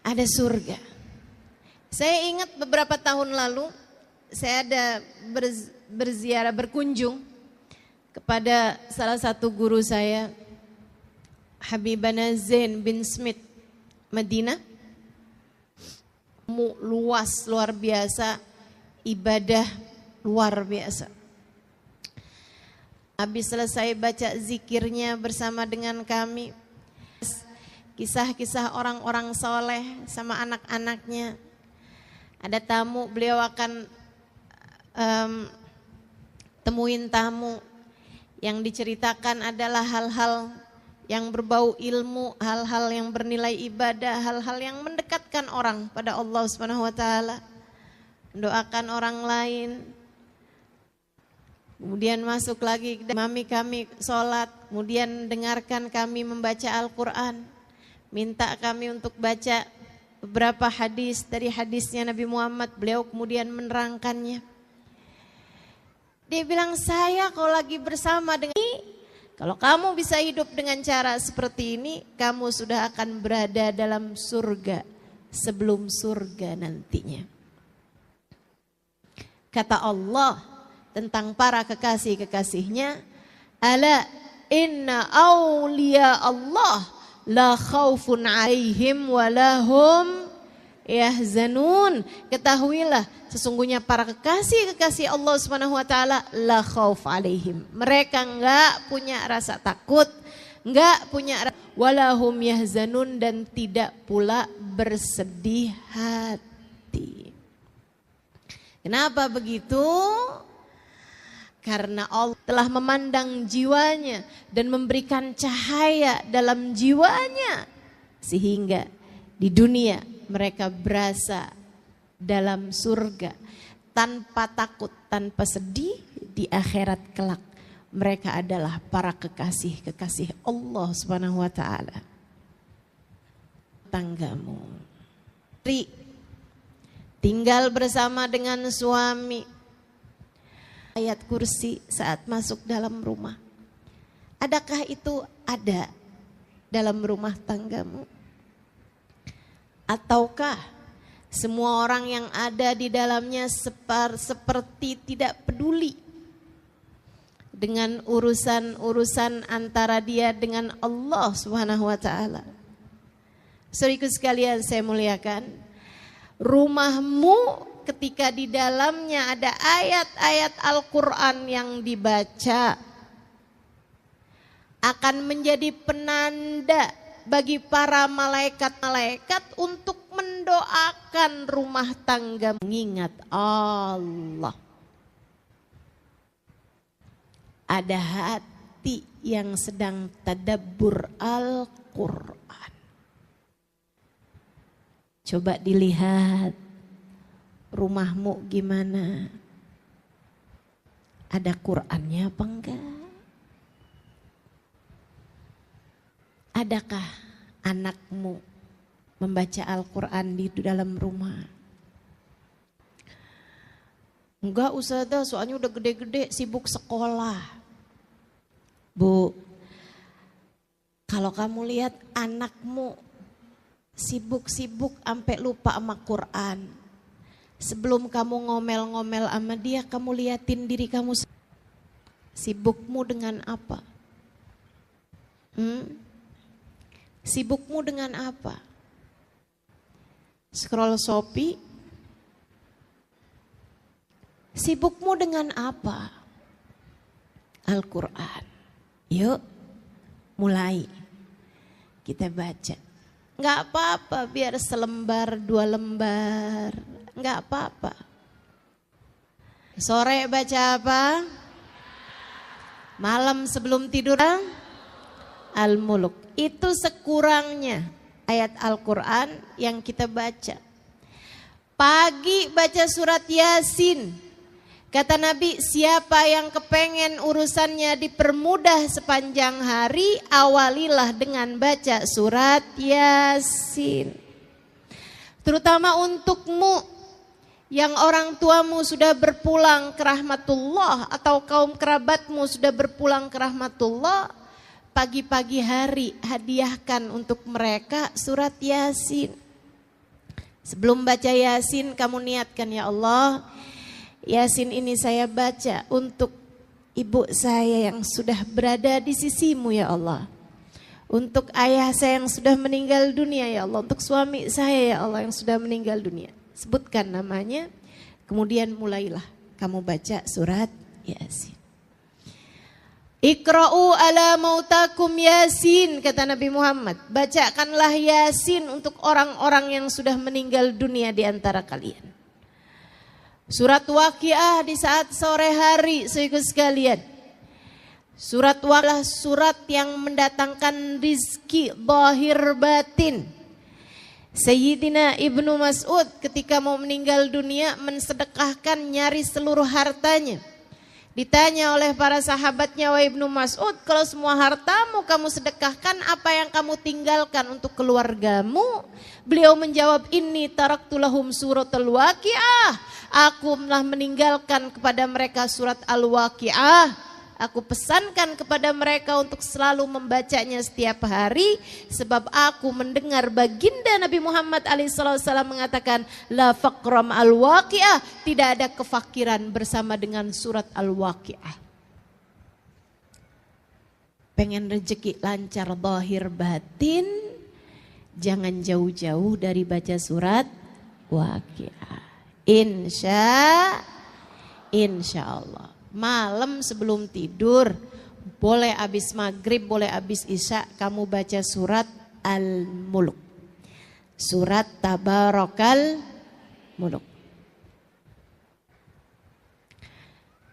ada surga. Saya ingat beberapa tahun lalu saya ada berziarah, berkunjung kepada salah satu guru saya, Habibana Zain bin Smith, Madinah. Luas, luar biasa, ibadah luar biasa. Habis selesai baca zikirnya bersama dengan kami, kisah-kisah orang-orang soleh sama anak-anaknya. Ada tamu, beliau akan temuin tamu. Yang diceritakan adalah hal-hal yang berbau ilmu, hal-hal yang bernilai ibadah, hal-hal yang mendekatkan orang pada Allah Subhanahu wa taala. Mendoakan orang lain. Kemudian masuk lagi, mami kami sholat, kemudian dengarkan kami membaca Al-Quran. Minta kami untuk baca beberapa hadis dari hadisnya Nabi Muhammad, beliau kemudian menerangkannya. Dia bilang, saya kalau lagi bersama dengan ini, kalau kamu bisa hidup dengan cara seperti ini, kamu sudah akan berada dalam surga sebelum surga nantinya. Kata Allah tentang para kekasih-kekasihnya, ala inna awliya Allah la khaufun alaihim walahum yahzanun. Ketahuilah sesungguhnya para kekasih-kekasih Allah Subhanahu wa taala la khauf alaihim. Mereka enggak punya rasa takut, enggak punya walahum yahzanun, dan tidak pula bersedih hati. Kenapa begitu? Karena Allah telah memandang jiwanya dan memberikan cahaya dalam jiwanya, sehingga di dunia mereka berasa dalam surga tanpa takut, tanpa sedih. Di akhirat kelak mereka adalah para kekasih-kekasih Allah Subhanahu wa taala. Tanggamu tinggal bersama dengan suami, ayat kursi saat masuk dalam rumah. Adakah itu ada dalam rumah tanggamu? Ataukah semua orang yang ada di dalamnya seperti tidak peduli dengan urusan-urusan antara dia dengan Allah Subhanahu wa taala? Saudaraku sekalian saya muliakan, rumahmu ketika di dalamnya ada ayat-ayat Al-Quran yang dibaca akan menjadi penanda bagi para malaikat-malaikat untuk mendoakan rumah tangga mengingat Allah. Ada hati yang sedang tadabbur Al-Quran. Coba dilihat rumahmu gimana? Ada Qur'annya apa enggak? Adakah anakmu membaca Al-Quran di dalam rumah? Enggak Ustazah, soalnya udah gede-gede sibuk sekolah. Bu, kalau kamu lihat anakmu sibuk-sibuk sampai lupa sama Quran, sebelum kamu ngomel-ngomel sama dia, kamu liatin diri kamu. Sibukmu dengan apa? Sibukmu dengan apa? Scroll Shopee? Sibukmu dengan apa? Al-Quran. Yuk, mulai. Kita baca. Gak apa-apa biar selembar, 2 lembar. Gak apa-apa. Sore baca apa? Malam sebelum tidur Al-Muluk. Itu sekurangnya ayat Al-Quran yang kita baca. Pagi baca surat Yasin. Kata Nabi, siapa yang kepengen urusannya dipermudah sepanjang hari, awalilah dengan baca surat Yasin. Terutama untukmu yang orang tuamu sudah berpulang ke rahmatullah atau kaum kerabatmu sudah berpulang ke rahmatullah, pagi-pagi hari hadiahkan untuk mereka surat Yasin. Sebelum baca Yasin kamu niatkan, ya Allah, Yasin ini saya baca untuk ibu saya yang sudah berada di sisimu ya Allah. Untuk ayah saya yang sudah meninggal dunia ya Allah. Untuk suami saya ya Allah yang sudah meninggal dunia. Sebutkan namanya, kemudian mulailah kamu baca surat Yasin. Iqra'u ala mautakum Yasin, kata Nabi Muhammad. Bacakanlah Yasin untuk orang-orang yang sudah meninggal dunia di antara kalian. Surat Waqiah di saat sore hari, saudara sekalian. Surat Waqiah surat yang mendatangkan rizki zahir batin. Sayyidina Ibnu Mas'ud ketika mau meninggal dunia mensedekahkan nyaris seluruh hartanya. Ditanya oleh para sahabatnya, wahai Ibnu Mas'ud, kalau semua hartamu kamu sedekahkan, apa yang kamu tinggalkan untuk keluargamu? Beliau menjawab, inni taraktu lahum suratul Waqiah. Aku telah meninggalkan kepada mereka surat Al-Waqiah. Aku pesankan kepada mereka untuk selalu membacanya setiap hari, sebab aku mendengar baginda Nabi Muhammad SAW mengatakan, la faqram al-waqi'ah, tidak ada kefakiran bersama dengan surat Al-Waqi'ah. Pengen rezeki lancar zahir batin, jangan jauh-jauh dari baca surat Waqi'ah. Insya Allah. Malam sebelum tidur, boleh habis maghrib, boleh habis isya, kamu baca surat Al-Mulk. Surat Tabarakal Muluk.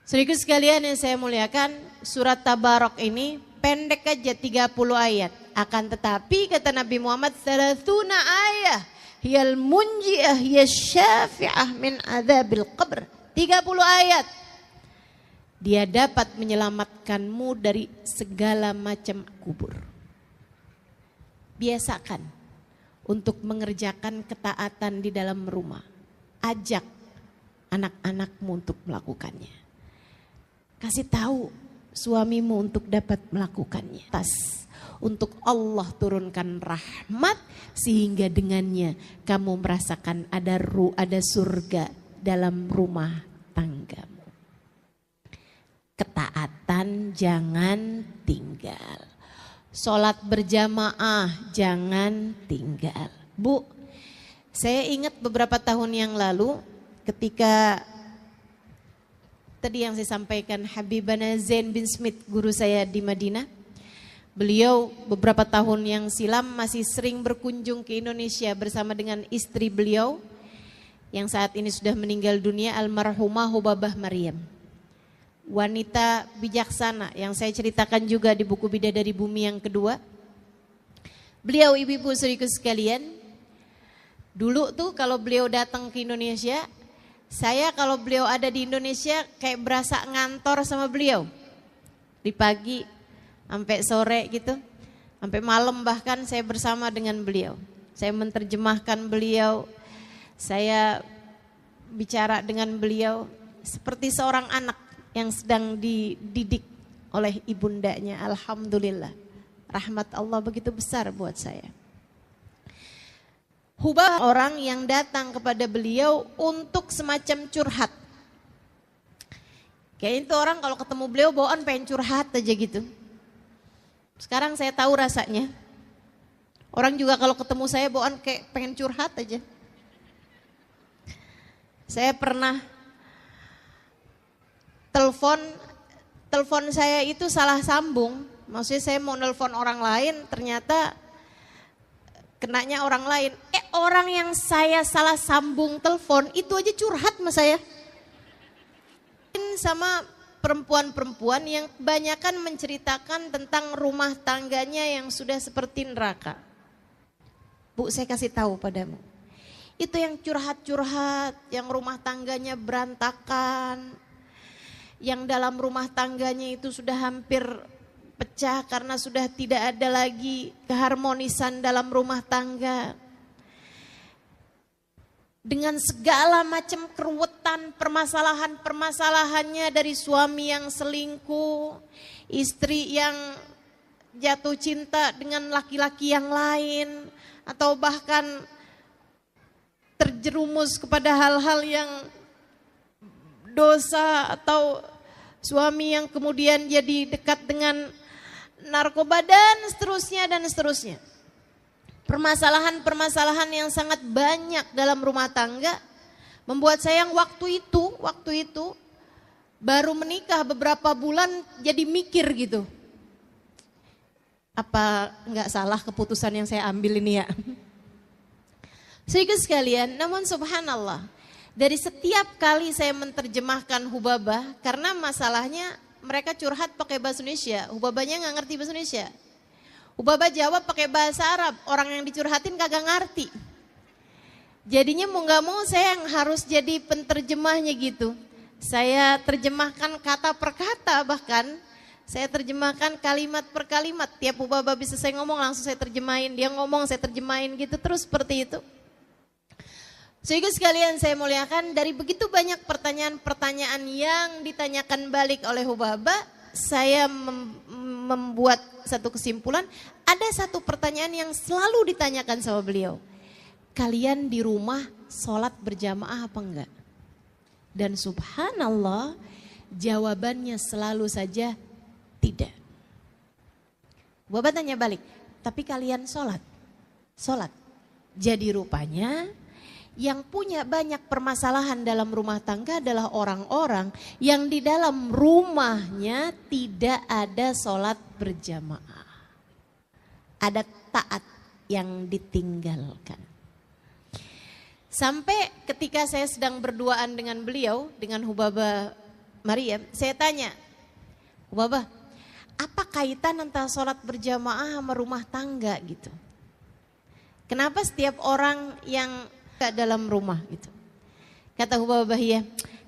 Saudara sekalian yang saya muliakan, surat Tabarak ini pendek aja 30 ayat. Akan tetapi kata Nabi Muhammad, 30 ayat. Hiyal munji'ah, hiyal syafi'ah min adzabil qabr. 30 ayat. Dia dapat menyelamatkanmu dari segala macam kubur. Biasakan untuk mengerjakan ketaatan di dalam rumah. Ajak anak-anakmu untuk melakukannya. Kasih tahu suamimu untuk dapat melakukannya. Untuk Allah turunkan rahmat sehingga dengannya kamu merasakan ada surga dalam rumah tanggamu. Ketaatan jangan tinggal. Sholat berjamaah jangan tinggal. Bu, saya ingat beberapa tahun yang lalu ketika tadi yang saya sampaikan Habibana Zain bin Smith, guru saya di Madinah. Beliau beberapa tahun yang silam masih sering berkunjung ke Indonesia bersama dengan istri beliau yang saat ini sudah meninggal dunia, almarhumah Hubabah Maryam. Wanita bijaksana yang saya ceritakan juga di buku Bidadari Bumi yang kedua. Beliau ibu-ibu saudaraku sekalian, dulu tuh kalau beliau datang ke Indonesia, saya kalau beliau ada di Indonesia kayak berasa ngantor sama beliau. Di pagi sampai sore gitu, sampai malam bahkan saya bersama dengan beliau. Saya menerjemahkan beliau, saya bicara dengan beliau seperti seorang anak yang sedang dididik oleh ibundanya. Alhamdulillah, rahmat Allah begitu besar buat saya. Hubah orang yang datang kepada beliau untuk semacam curhat. Kayak itu orang kalau ketemu beliau bawaan pengen curhat aja gitu. Sekarang saya tahu rasanya. Orang juga kalau ketemu saya bawaan kayak pengen curhat aja. Saya pernah telepon saya itu salah sambung. Maksudnya saya mau nelpon orang lain, ternyata kenanya orang lain. Orang yang saya salah sambung telepon itu aja curhat sama saya. Sama perempuan-perempuan yang kebanyakan menceritakan tentang rumah tangganya yang sudah seperti neraka. Bu, saya kasih tahu padamu. Itu yang curhat-curhat, yang rumah tangganya berantakan, yang dalam rumah tangganya itu sudah hampir pecah karena sudah tidak ada lagi keharmonisan dalam rumah tangga. Dengan segala macam keruwetan, permasalahan-permasalahannya dari suami yang selingkuh, istri yang jatuh cinta dengan laki-laki yang lain, atau bahkan terjerumus kepada hal-hal yang dosa, atau suami yang kemudian jadi dekat dengan narkoba dan seterusnya. Permasalahan-permasalahan yang sangat banyak dalam rumah tangga membuat saya yang waktu itu baru menikah beberapa bulan jadi mikir gitu. Apa enggak salah keputusan yang saya ambil ini ya? Saudara sekalian, namun subhanallah, dari setiap kali saya menerjemahkan Hubabah, karena masalahnya mereka curhat pakai bahasa Indonesia, Hubabahnya nggak ngerti bahasa Indonesia. Hubabah jawab pakai bahasa Arab, orang yang dicurhatin kagak ngerti. Jadinya mau gak mau saya yang harus jadi penterjemahnya gitu. Saya terjemahkan kata per kata, bahkan saya terjemahkan kalimat per kalimat. Tiap Hubabah bisa saya ngomong langsung saya terjemahin, dia ngomong saya terjemahin gitu, terus seperti itu. Sehingga sekalian saya muliakan, dari begitu banyak pertanyaan-pertanyaan yang ditanyakan balik oleh Hubabah, saya membuat satu kesimpulan. Ada satu pertanyaan yang selalu ditanyakan sama beliau. Kalian di rumah sholat berjamaah apa enggak? Dan subhanallah, jawabannya selalu saja tidak. Bapak tanya balik, tapi kalian sholat? Sholat. Jadi rupanya yang punya banyak permasalahan dalam rumah tangga adalah orang-orang yang di dalam rumahnya tidak ada sholat berjamaah. Ada taat yang ditinggalkan. Sampai ketika saya sedang berduaan dengan beliau, dengan Hubabah Maryam, saya tanya, Hubabah, apa kaitan antara sholat berjamaah sama rumah tangga gitu? Kenapa setiap orang yang dalam rumah gitu? Kata Hubabah, ya,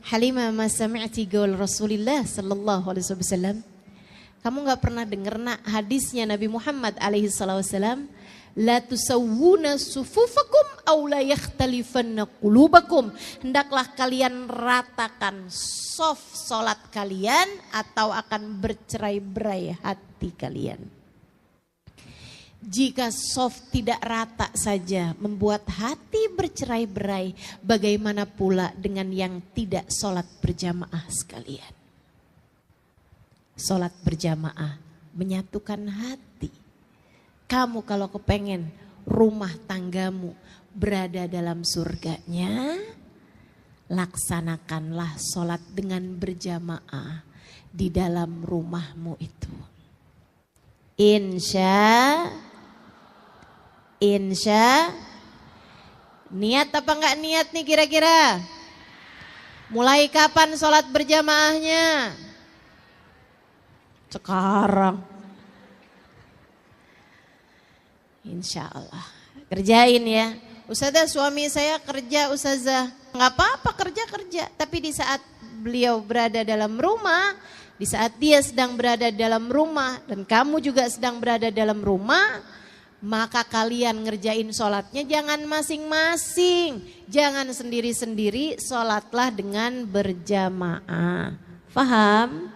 Halimah ma sami'ti qaul Rasulillah sallallahu alaihi wasallam. Kamu enggak pernah dengar hadisnya Nabi Muhammad alaihi wasallam, la tusawwuna sufufakum aw la yakhtalifanna qulubakum. Hendaklah kalian ratakan saf salat kalian atau akan bercerai-berai hati kalian. Jika saf tidak rata saja membuat hati bercerai-berai, bagaimana pula dengan yang tidak salat berjamaah sekalian? Salat berjamaah menyatukan hati. Kamu kalau kepengen rumah tanggamu berada dalam surganya, laksanakanlah sholat dengan berjamaah di dalam rumahmu itu. Insya niat apa enggak niat nih kira-kira? Mulai kapan sholat berjamaahnya? Sekarang. Insya Allah. Kerjain ya. Ustazah, suami saya kerja, Ustazah. Nggak apa-apa, kerja. Tapi di saat beliau berada dalam rumah, di saat dia sedang berada dalam rumah, dan kamu juga sedang berada dalam rumah, maka kalian ngerjain sholatnya jangan masing-masing. Jangan sendiri-sendiri, sholatlah dengan berjamaah. Faham?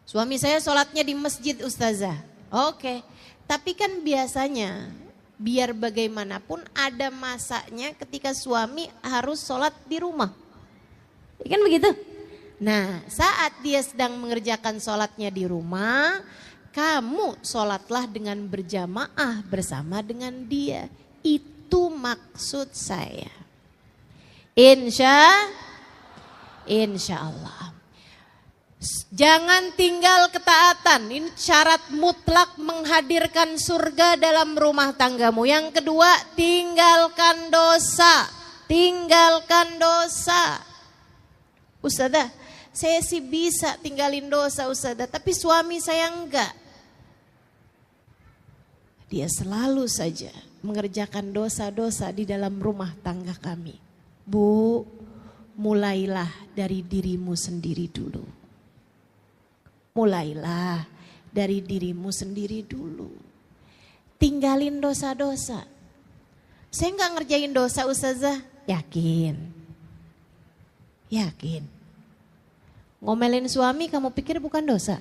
Suami saya sholatnya di masjid, Ustazah. Oke. Tapi kan biasanya biar bagaimanapun ada masanya ketika suami harus sholat di rumah. Kan begitu? Nah, saat dia sedang mengerjakan sholatnya di rumah, kamu sholatlah dengan berjamaah bersama dengan dia. Itu maksud saya. Insya Allah. Jangan tinggal ketaatan, ini syarat mutlak menghadirkan surga dalam rumah tanggamu. Yang kedua, tinggalkan dosa. Ustazah, saya sih bisa tinggalin dosa Ustazah, tapi suami saya enggak. Dia selalu saja mengerjakan dosa-dosa di dalam rumah tangga kami. Bu, mulailah dari dirimu sendiri dulu. Mulailah dari dirimu sendiri dulu. Tinggalin dosa-dosa. Saya enggak ngerjain dosa Ustazah. Yakin. Ngomelin suami kamu pikir bukan dosa?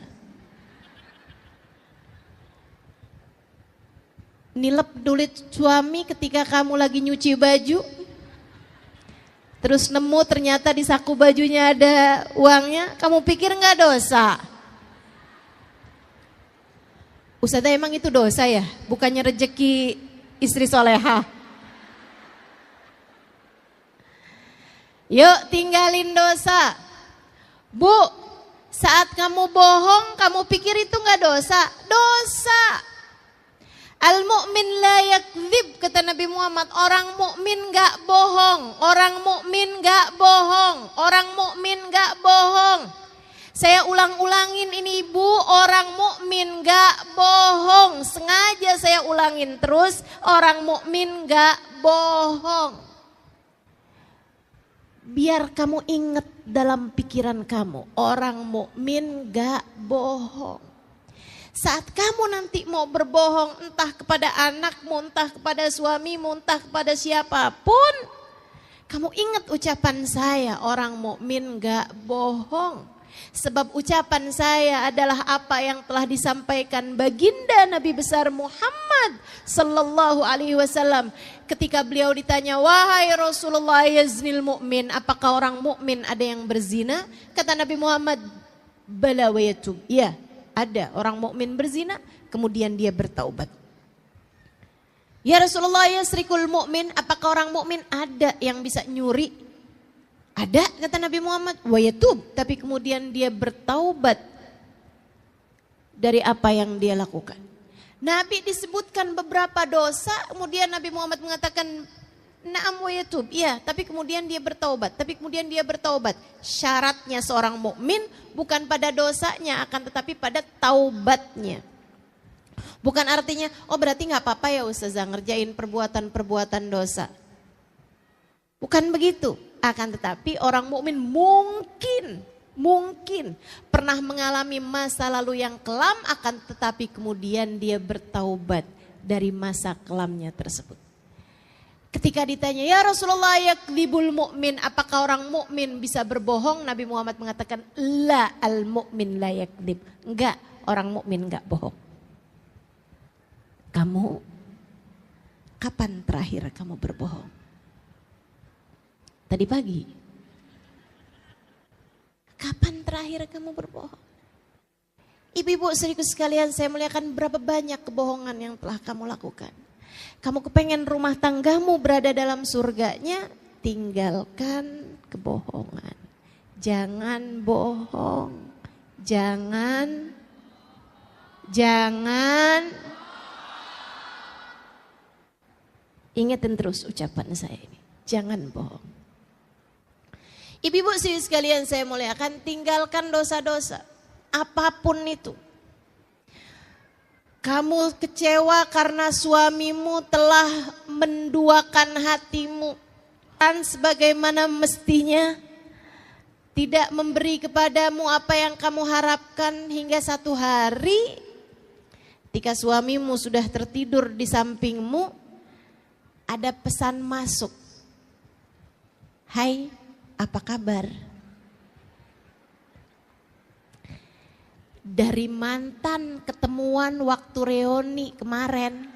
nilep duit suami ketika kamu lagi nyuci baju, terus nemu ternyata di saku bajunya ada uangnya, kamu pikir nggak dosa? Ustazah, emang itu dosa ya? Bukannya rezeki istri soleha? Yuk tinggalin dosa. Bu, saat kamu bohong, kamu pikir itu nggak dosa? Dosa. Al-mu'min la yakdzib, kata Nabi Muhammad. Orang mukmin nggak bohong. Orang mukmin nggak bohong. Orang mukmin nggak bohong. Saya ulang-ulangin ini ibu, orang mukmin nggak bohong. Sengaja saya ulangin terus, orang mukmin nggak bohong. Biar kamu ingat dalam pikiran kamu, orang mukmin nggak bohong. Saat kamu nanti mau berbohong, entah kepada anakmu, entah kepada suamimu, entah kepada siapapun, kamu ingat ucapan saya, orang mukmin gak bohong. Sebab ucapan saya adalah apa yang telah disampaikan baginda Nabi besar Muhammad sallallahu alaihi wasallam ketika beliau ditanya, wahai Rasulullah, yaznil mu'min, apakah orang mukmin ada yang berzina? Kata Nabi Muhammad, bala wa yatub, ya, ada orang mukmin berzina, kemudian dia bertaubat. Ya Rasulullah, yasrikul mu'min, apakah orang mukmin ada yang bisa nyuri? Ada, kata Nabi Muhammad, wa yatub, tapi kemudian dia bertaubat dari apa yang dia lakukan. Nabi disebutkan beberapa dosa, kemudian Nabi Muhammad mengatakan na'am wa yatub, iya, tapi kemudian dia bertaubat, Syaratnya seorang mukmin bukan pada dosanya, akan tetapi pada taubatnya. Bukan artinya, oh berarti gak apa-apa ya Ustazah ngerjain perbuatan-perbuatan dosa. Bukan begitu, akan tetapi orang mukmin mungkin pernah mengalami masa lalu yang kelam, akan tetapi kemudian dia bertaubat dari masa kelamnya tersebut. Ketika ditanya, ya Rasulullah, yakdzibul mu'min, apakah orang mukmin bisa berbohong? Nabi Muhammad mengatakan, la al mu'min la yakdzib. Enggak, orang mukmin enggak bohong. Kamu kapan terakhir kamu berbohong? Tadi pagi. Kapan terakhir kamu berbohong? Ibu-ibu saudaraku sekalian, saya muliakan, berapa banyak kebohongan yang telah kamu lakukan. Kamu kepengen rumah tanggamu berada dalam surganya, tinggalkan kebohongan. Jangan bohong. Jangan. Ingatin terus ucapan saya ini. Jangan bohong. Ibu-ibu sekalian saya muliakan, tinggalkan dosa-dosa. Apapun itu. Kamu kecewa karena suamimu telah menduakan hatimu, dan sebagaimana mestinya tidak memberi kepadamu apa yang kamu harapkan, hingga satu hari ketika suamimu sudah tertidur di sampingmu, ada pesan masuk. Hai, apa kabar? Dari mantan ketemuan waktu reuni kemarin.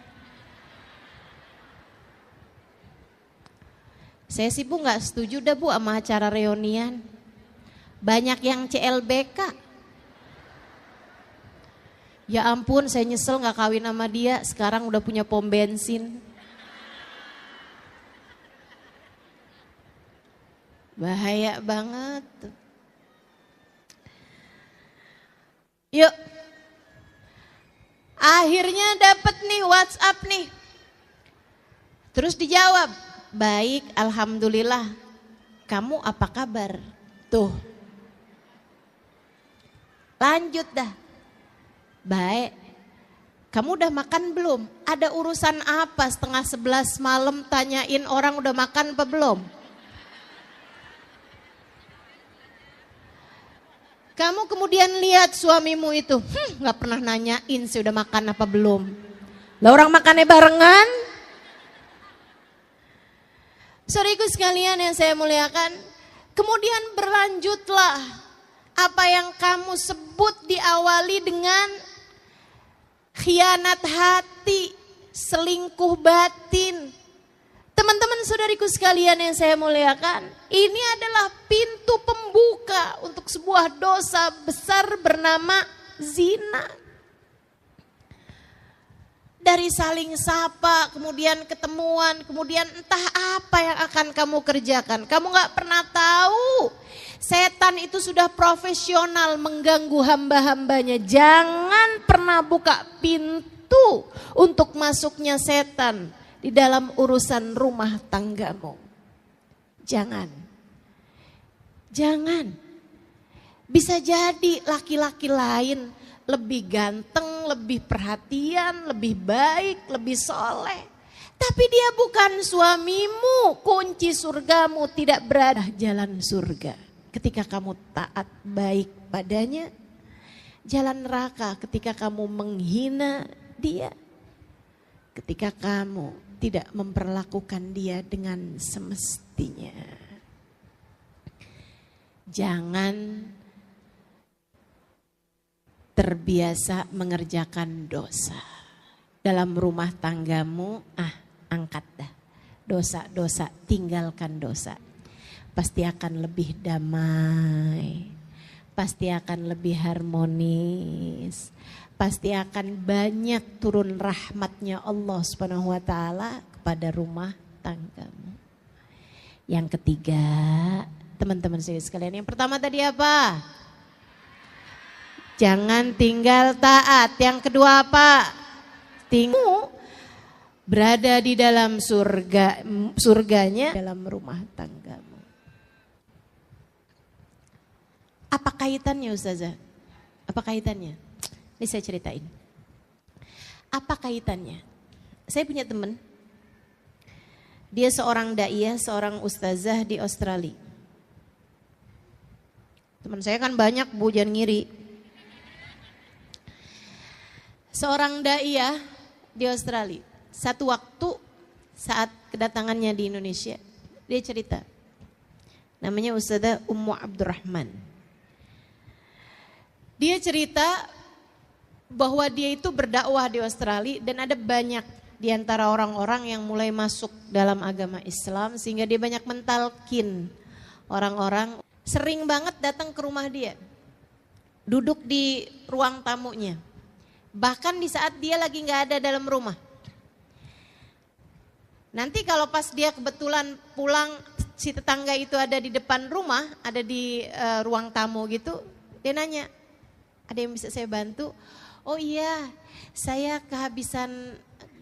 Saya sih Bu gak setuju dah Bu sama acara reunian. Banyak yang CLBK. Ya ampun, saya nyesel gak kawin sama dia, sekarang udah punya pom bensin. Bahaya banget. Yuk, akhirnya dapat nih WhatsApp nih. Terus dijawab, baik alhamdulillah, kamu apa kabar? Tuh, lanjut dah, baik. Kamu udah makan belum? Ada urusan apa setengah 11 malam tanyain orang udah makan apa belum? Kamu kemudian lihat suamimu itu, gak pernah nanyain sih udah makan apa belum. Lah orang makannya barengan. Saudaraku sekalian yang saya muliakan, kemudian berlanjutlah apa yang kamu sebut diawali dengan khianat hati. selingkuh batin. Teman-teman saudariku sekalian yang saya muliakan, ini adalah pintu pembuka untuk sebuah dosa besar bernama zina. Dari saling sapa, kemudian ketemuan, kemudian entah apa yang akan kamu kerjakan. Kamu gak pernah tahu, setan itu sudah profesional mengganggu hamba-hambanya. Jangan pernah buka pintu untuk masuknya setan di dalam urusan rumah tanggamu. Jangan. Bisa jadi laki-laki lain lebih ganteng, lebih perhatian, lebih baik, lebih soleh. Tapi dia bukan suamimu. Kunci surgamu tidak berada jalan surga ketika kamu taat baik padanya. Jalan neraka ketika kamu menghina dia. Ketika kamu tidak memperlakukan dia dengan semestinya. Jangan terbiasa mengerjakan dosa. Dalam rumah tanggamu, angkat dah. Dosa-dosa, tinggalkan dosa. Pasti akan lebih damai. Pasti akan lebih harmonis. Pasti akan banyak turun rahmatnya Allah Subhanahu wa taala kepada rumah tanggamu. Yang ketiga, teman-teman sekalian, yang pertama tadi apa? Jangan tinggal taat. Yang kedua apa? Berada di dalam surganya dalam rumah tanggamu. Apa kaitannya Ustazah? Apa kaitannya? Ini saya ceritain. Apa kaitannya? Saya punya teman. Dia seorang daiyah, seorang ustazah di Australia. Teman saya kan banyak, Bu, jangan ngiri. Seorang daiyah di Australia. Satu waktu saat kedatangannya di Indonesia, dia cerita. Namanya Ustazah Ummu Abdurrahman. Dia cerita bahwa dia itu berdakwah di Australia dan ada banyak di antara orang-orang yang mulai masuk dalam agama Islam sehingga dia banyak mentalkin orang-orang. Sering banget datang ke rumah dia, duduk di ruang tamunya. Bahkan di saat dia lagi gak ada dalam rumah. Nanti kalau pas dia kebetulan pulang, si tetangga itu ada di depan rumah, ada di ruang tamu gitu, dia nanya, ada yang bisa saya bantu? Oh iya, saya kehabisan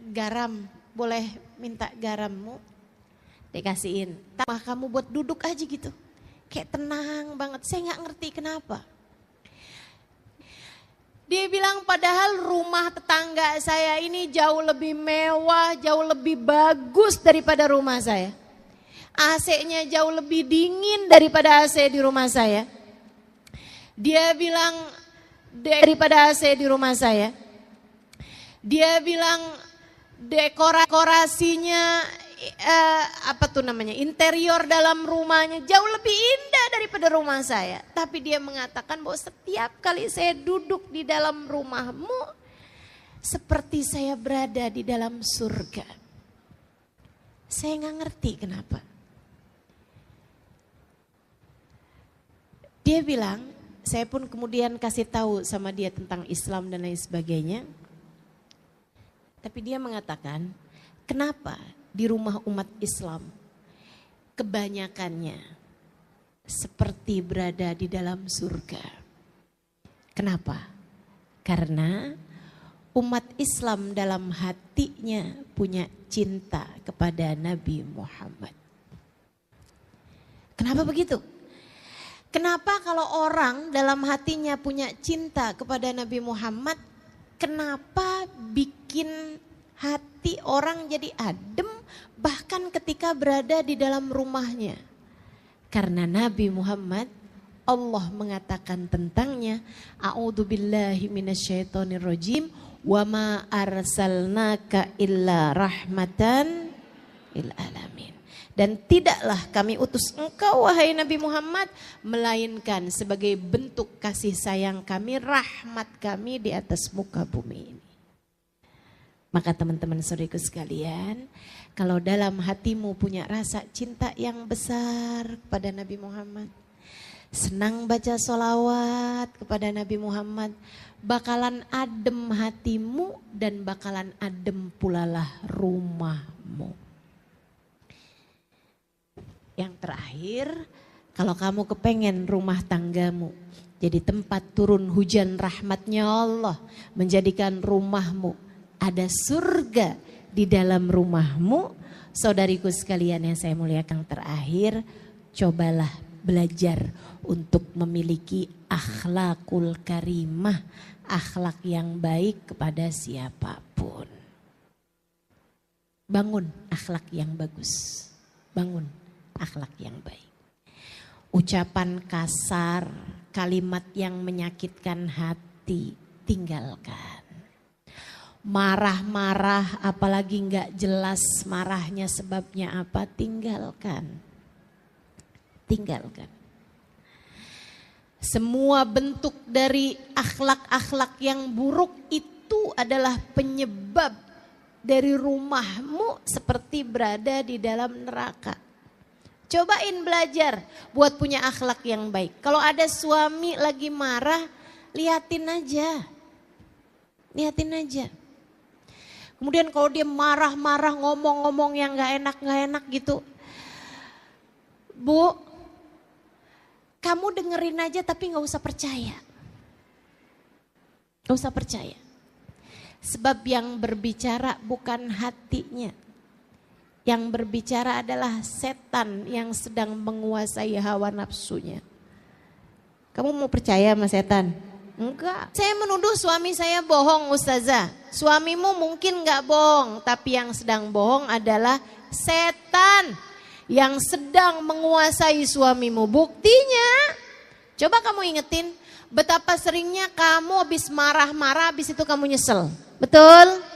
garam, boleh minta garammu? Dikasihin. Tambah kamu buat duduk aja gitu, kayak tenang banget, saya gak ngerti kenapa. Dia bilang padahal rumah tetangga saya ini jauh lebih mewah, jauh lebih bagus daripada rumah saya. AC-nya jauh lebih dingin daripada AC di rumah saya. Dia bilang daripada AC di rumah saya. Dia bilang dekorasinya interior dalam rumahnya jauh lebih indah daripada rumah saya. Tapi dia mengatakan bahwa setiap kali saya duduk di dalam rumahmu seperti saya berada di dalam surga. Saya nggak ngerti kenapa. Dia bilang, saya pun kemudian kasih tahu sama dia tentang Islam dan lain sebagainya. Tapi dia mengatakan, kenapa di rumah umat Islam kebanyakannya seperti berada di dalam surga? Kenapa? Karena umat Islam dalam hatinya punya cinta kepada Nabi Muhammad. Kenapa begitu? Kenapa kalau orang dalam hatinya punya cinta kepada Nabi Muhammad, kenapa bikin hati orang jadi adem bahkan ketika berada di dalam rumahnya? Karena Nabi Muhammad, Allah mengatakan tentangnya, a'udzubillahi minasyaitonirrajim, wa ma arsalnaka illa rahmatan lil alamin. Dan tidaklah kami utus engkau wahai Nabi Muhammad melainkan sebagai bentuk kasih sayang kami, rahmat kami di atas muka bumi ini. Maka teman-teman saudariku sekalian, kalau dalam hatimu punya rasa cinta yang besar kepada Nabi Muhammad, senang baca sholawat kepada Nabi Muhammad, bakalan adem hatimu dan bakalan adem pulalah rumahmu. Yang terakhir, kalau kamu kepengen rumah tanggamu jadi tempat turun hujan rahmatnya Allah, menjadikan rumahmu ada surga di dalam rumahmu, saudariku sekalian yang saya muliakan, terakhir, cobalah belajar untuk memiliki akhlakul karimah, akhlak yang baik kepada siapapun. Bangun akhlak yang bagus, bangun akhlak yang baik. Ucapan kasar, kalimat yang menyakitkan hati, tinggalkan. Marah-marah apalagi gak jelas marahnya sebabnya apa, tinggalkan. Tinggalkan. Semua bentuk dari akhlak-akhlak yang buruk itu adalah penyebab dari rumahmu seperti berada di dalam neraka. Cobain belajar buat punya akhlak yang baik. Kalau ada suami lagi marah, liatin aja. Liatin aja. Kemudian kalau dia marah-marah ngomong-ngomong yang gak enak gitu. Bu, kamu dengerin aja tapi gak usah percaya. Gak usah percaya. Sebab yang berbicara bukan hatinya. Yang berbicara adalah setan yang sedang menguasai hawa nafsunya. Kamu mau percaya sama setan? Enggak. Saya menuduh suami saya bohong, Ustazah. Suamimu mungkin gak bohong, tapi yang sedang bohong adalah setan yang sedang menguasai suamimu. Buktinya, coba kamu ingetin betapa seringnya kamu habis marah-marah, habis itu kamu nyesel. Betul?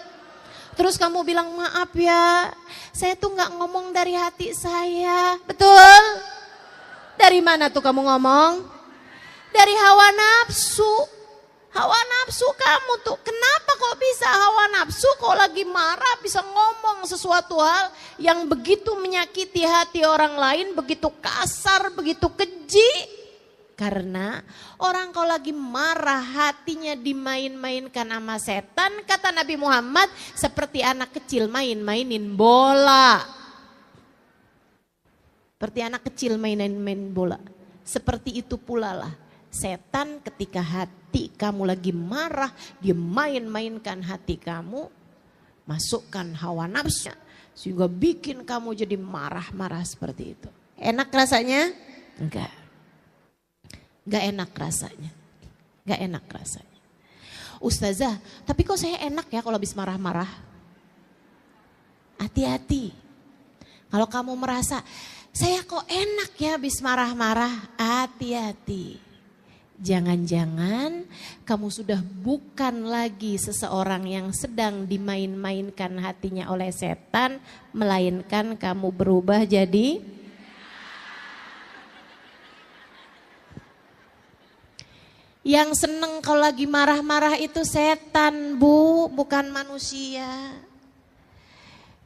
Terus kamu bilang, maaf ya, saya tuh gak ngomong dari hati saya. Betul? Dari mana tuh kamu ngomong? Dari hawa nafsu. Hawa nafsu kamu tuh, kenapa kok bisa hawa nafsu kok lagi marah bisa ngomong sesuatu hal yang begitu menyakiti hati orang lain, begitu kasar, begitu keji. Karena orang kalau lagi marah hatinya dimain-mainkan sama setan, kata Nabi Muhammad, seperti anak kecil main-mainin bola. Seperti anak kecil main-main bola. Seperti itu pula lah setan ketika hati kamu lagi marah, dia main-mainkan hati kamu, masukkan hawa nafsu sehingga bikin kamu jadi marah-marah seperti itu. Enak rasanya? Enggak. Enggak enak rasanya. Enggak enak rasanya. Ustazah, tapi kok saya enak ya kalau habis marah-marah? Hati-hati. Kalau kamu merasa, saya kok enak ya habis marah-marah, hati-hati. Jangan-jangan kamu sudah bukan lagi seseorang yang sedang dimain-mainkan hatinya oleh setan, melainkan kamu berubah jadi yang seneng kalau lagi marah-marah itu setan, Bu, bukan manusia.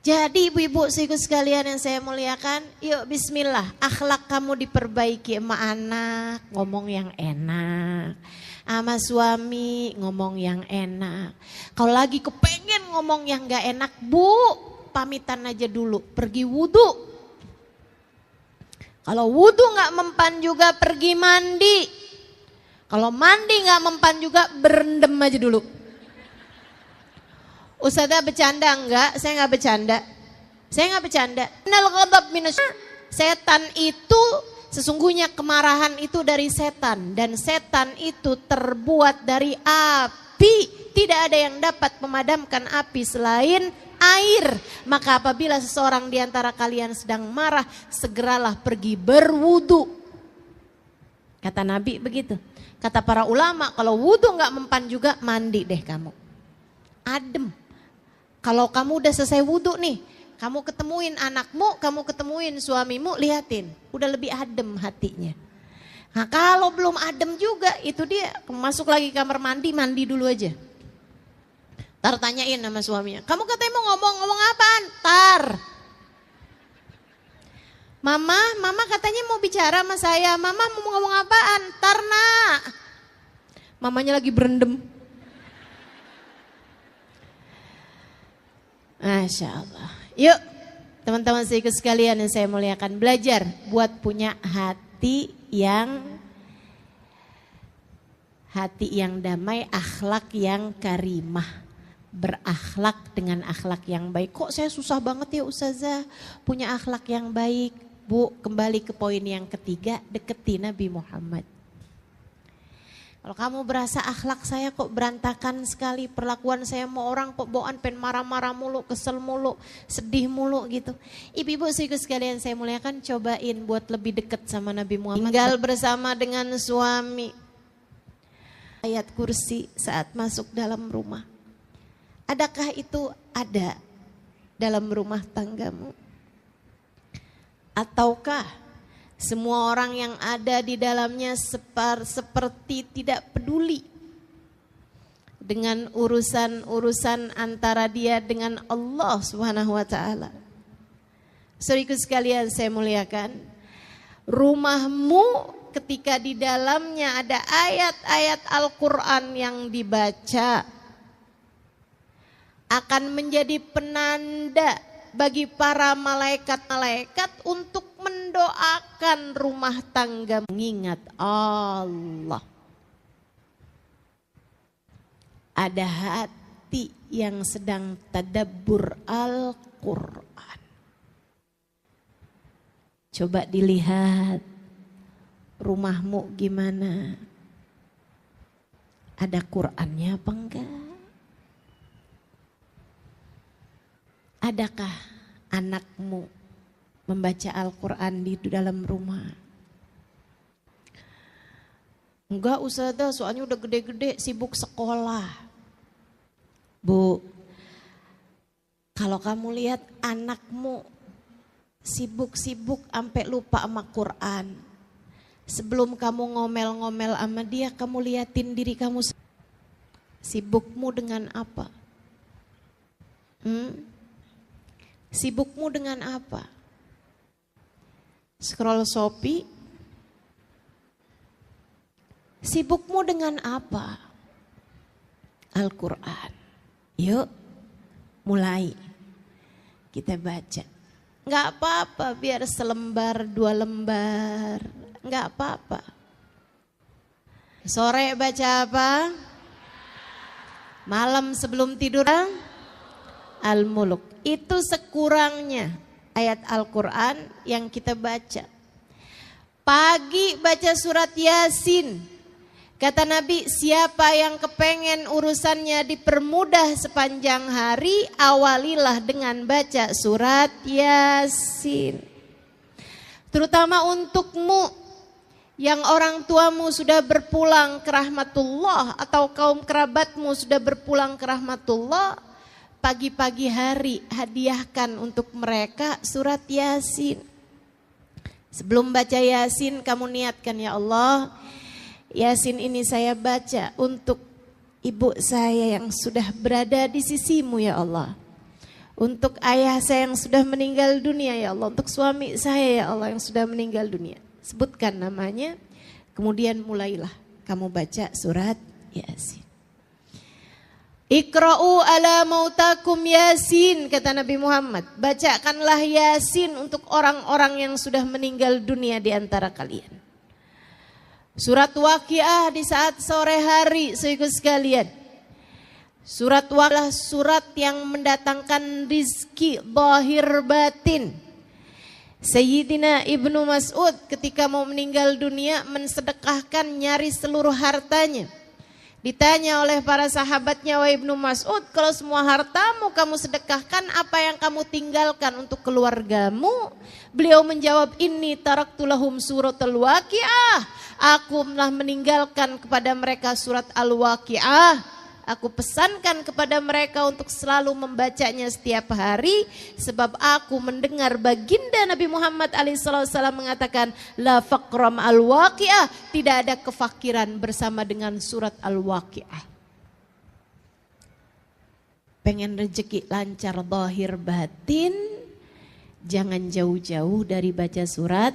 Jadi ibu-ibu saudaraku sekalian yang saya muliakan, yuk bismillah, akhlak kamu diperbaiki sama anak, ngomong yang enak. Sama suami ngomong yang enak. Kalau lagi kepengen ngomong yang gak enak, Bu, pamitan aja dulu, pergi wudhu. Kalau wudhu gak mempan juga pergi mandi. Kalau mandi gak mempan juga berendam aja dulu. Ustazah bercanda enggak? Saya enggak bercanda. Saya enggak bercanda. Setan itu sesungguhnya kemarahan itu dari setan. Dan setan itu terbuat dari api. Tidak ada yang dapat memadamkan api selain air. Maka apabila seseorang di antara kalian sedang marah, segeralah pergi berwudu. Kata Nabi begitu. Kata para ulama, kalau wudu enggak mempan juga, mandi deh kamu. Adem. Kalau kamu udah selesai wudhu nih, kamu ketemuin anakmu, kamu ketemuin suamimu, liatin. Udah lebih adem hatinya. Nah kalau belum adem juga, itu dia masuk lagi kamar mandi, mandi dulu aja. Tar tanyain sama suaminya, kamu katanya mau ngomong apaan? Tar. Mama katanya mau bicara sama saya. Mama mau ngomong apaan? Tar nak. Mamanya lagi berendam. Masya Allah. Yuk teman-teman sekalian yang saya muliakan, belajar buat punya hati yang damai, akhlak yang karimah. Berakhlak dengan akhlak yang baik. Kok saya susah banget ya Ustazah punya akhlak yang baik? Bu, kembali ke poin yang ketiga, deketi Nabi Muhammad. Kalau kamu berasa akhlak saya kok berantakan sekali, perlakuan saya mau orang kok bawaan pen marah-marah mulu, kesel mulu, sedih mulu gitu. Ibu-ibu sekalian saya muliakan, cobain buat lebih dekat sama Nabi Muhammad. Tinggal bersama dengan suami. Ayat kursi saat masuk dalam rumah. Adakah itu ada dalam rumah tanggamu? Ataukah semua orang yang ada di dalamnya seperti tidak peduli dengan urusan-urusan antara dia dengan Allah Subhanahu wa taala? Saudaraku sekalian saya muliakan, rumahmu ketika di dalamnya ada ayat-ayat Al-Qur'an yang dibaca akan menjadi penanda bagi para malaikat-malaikat untuk mendoakan rumah tangga mengingat Allah. Ada hati yang sedang tadabbur Al-Quran. Coba dilihat rumahmu gimana? Ada Qurannya apa enggak? Adakah anakmu membaca Al-Quran di dalam rumah? Enggak Ustazah, soalnya udah gede-gede sibuk sekolah. Bu, kalau kamu lihat anakmu sibuk-sibuk sampai lupa sama Quran, sebelum kamu ngomel-ngomel sama dia, kamu liatin diri kamu. Sibukmu dengan apa? Sibukmu dengan apa? Scroll Shopee? Sibukmu dengan apa? Al-Quran. Yuk, mulai. Kita baca. Enggak apa-apa biar selembar, 2 lembar. Enggak apa-apa. Sore baca apa? Malam sebelum tidur Al-Muluk. Itu sekurangnya ayat Al-Quran yang kita baca. Pagi baca surat Yasin. Kata Nabi, siapa yang kepengen urusannya dipermudah sepanjang hari, awalilah dengan baca surat Yasin. Terutama untukmu yang orang tuamu sudah berpulang ke rahmatullah atau kaum kerabatmu sudah berpulang ke rahmatullah, pagi-pagi hari hadiahkan untuk mereka surat Yasin. Sebelum baca Yasin kamu niatkan, ya Allah, Yasin ini saya baca untuk ibu saya yang sudah berada di sisimu ya Allah. Untuk ayah saya yang sudah meninggal dunia ya Allah. Untuk suami saya ya Allah yang sudah meninggal dunia. Sebutkan namanya, kemudian mulailah kamu baca surat Yasin. Iqra'u ala mautakum Yasin, kata Nabi Muhammad. Bacakanlah Yasin untuk orang-orang yang sudah meninggal dunia di antara kalian. Surat Waqiah di saat sore hari, saudara sekalian. Surat Waqiah surat yang mendatangkan rizki zahir batin. Sayyidina Ibnu Mas'ud ketika mau meninggal dunia mensedekahkan nyaris seluruh hartanya. Ditanya oleh para sahabatnya, wahai Ibnu Mas'ud, kalau semua hartamu kamu sedekahkan, apa yang kamu tinggalkan untuk keluargamu? Beliau menjawab, inni taraktu lahum suratul Waqiah. Aku telah meninggalkan kepada mereka surat Al-Waqiah. Aku pesankan kepada mereka untuk selalu membacanya setiap hari, sebab aku mendengar baginda Nabi Muhammad SAW mengatakan, la faqram al-waqi'ah, tidak ada kefakiran bersama dengan surat Al-Waqi'ah. pengen rezeki lancar zahir batin, jangan jauh-jauh dari baca surat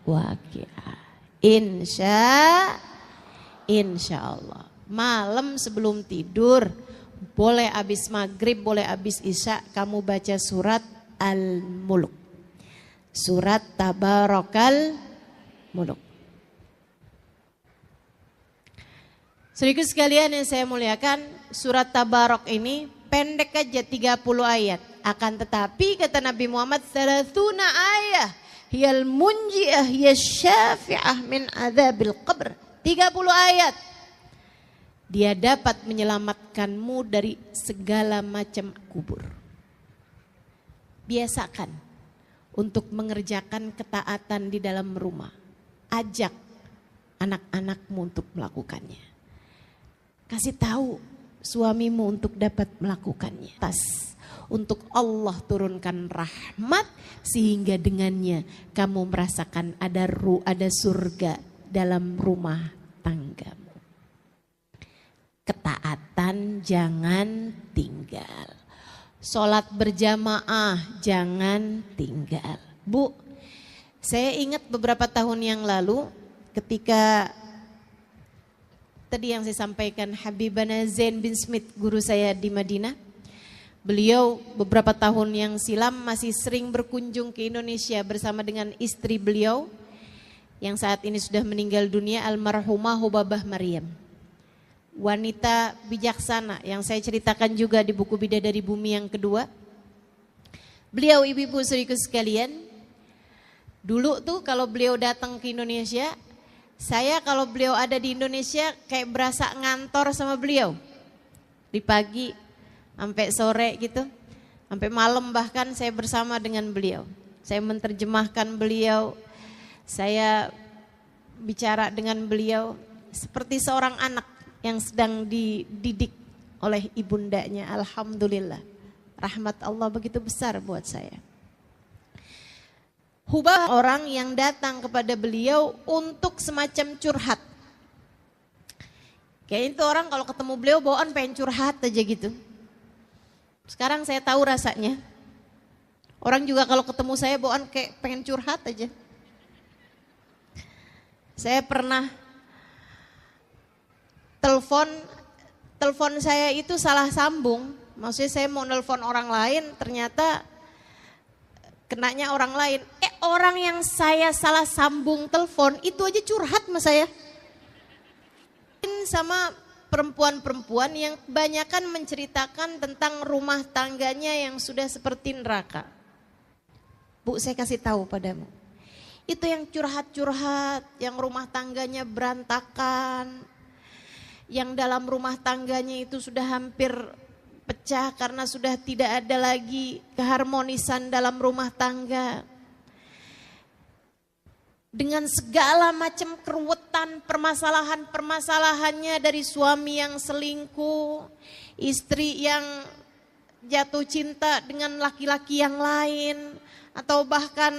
Waqiah. Insya Allah. Malam sebelum tidur, boleh abis maghrib, boleh abis isya, kamu baca surat Al-Mulk. Surat Tabarakal Muluk. Saudaraku sekalian yang saya muliakan, surat Tabarak ini pendek aja 30 ayat. Akan tetapi kata Nabi Muhammad, 30 ayat hiyal munji'ah hiyal syafi'ah min adzabil qabr. 30 ayat. Dia dapat menyelamatkanmu dari segala macam kubur. Biasakan untuk mengerjakan ketaatan di dalam rumah. Ajak anak-anakmu untuk melakukannya. Kasih tahu suamimu untuk dapat melakukannya. Untuk Allah turunkan rahmat sehingga dengannya kamu merasakan ada surga dalam rumah tanggamu. Ketaatan jangan tinggal. Sholat berjamaah jangan tinggal. Bu, saya ingat beberapa tahun yang lalu ketika tadi yang saya sampaikan Habibana Zain bin Smith, guru saya di Madinah. Beliau beberapa tahun yang silam masih sering berkunjung ke Indonesia bersama dengan istri beliau yang saat ini sudah meninggal dunia, almarhumah Hubabah Maryam. Wanita bijaksana yang saya ceritakan juga di buku Bidadari Bumi yang kedua. Beliau ibu-ibu saudaraku sekalian, dulu tuh kalau beliau datang ke Indonesia, saya kalau beliau ada di Indonesia kayak berasa ngantor sama beliau. Di pagi sampai sore gitu, sampai malam bahkan saya bersama dengan beliau. Saya menerjemahkan beliau, saya bicara dengan beliau seperti seorang anak yang sedang dididik oleh ibundanya. Alhamdulillah, rahmat Allah begitu besar buat saya. Hubah orang yang datang kepada beliau untuk semacam curhat. Kayaknya itu orang kalau ketemu beliau bawaan pengen curhat aja gitu. Sekarang saya tahu rasanya. Orang juga kalau ketemu saya bawaan kayak pengen curhat aja. Saya pernah telepon saya itu salah sambung. Maksudnya saya mau nelpon orang lain, ternyata kenanya orang lain. Orang yang saya salah sambung telepon itu aja curhat sama saya. Sama perempuan-perempuan yang kebanyakan menceritakan tentang rumah tangganya yang sudah seperti neraka. Bu, saya kasih tahu padamu. Itu yang curhat-curhat, yang rumah tangganya berantakan, yang dalam rumah tangganya itu sudah hampir pecah karena sudah tidak ada lagi keharmonisan dalam rumah tangga. Dengan segala macam keruwetan, permasalahan-permasalahannya dari suami yang selingkuh, istri yang jatuh cinta dengan laki-laki yang lain, atau bahkan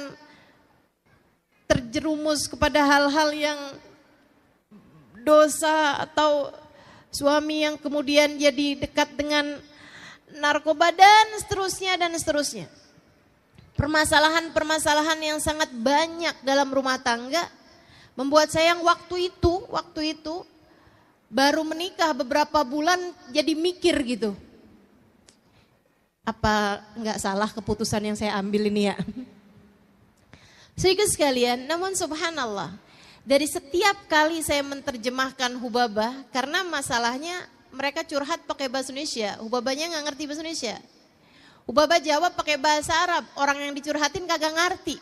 terjerumus kepada hal-hal yang dosa, atau suami yang kemudian jadi dekat dengan narkoba dan seterusnya. Permasalahan-permasalahan yang sangat banyak dalam rumah tangga membuat saya yang waktu itu baru menikah beberapa bulan jadi mikir gitu. Apa enggak salah keputusan yang saya ambil ini ya? Saudara sekalian, namun subhanallah, dari setiap kali saya menerjemahkan Hubabah, karena masalahnya mereka curhat pakai bahasa Indonesia, Hubabahnya enggak ngerti bahasa Indonesia. Hubabah jawab pakai bahasa Arab, orang yang dicurhatin kagak ngerti.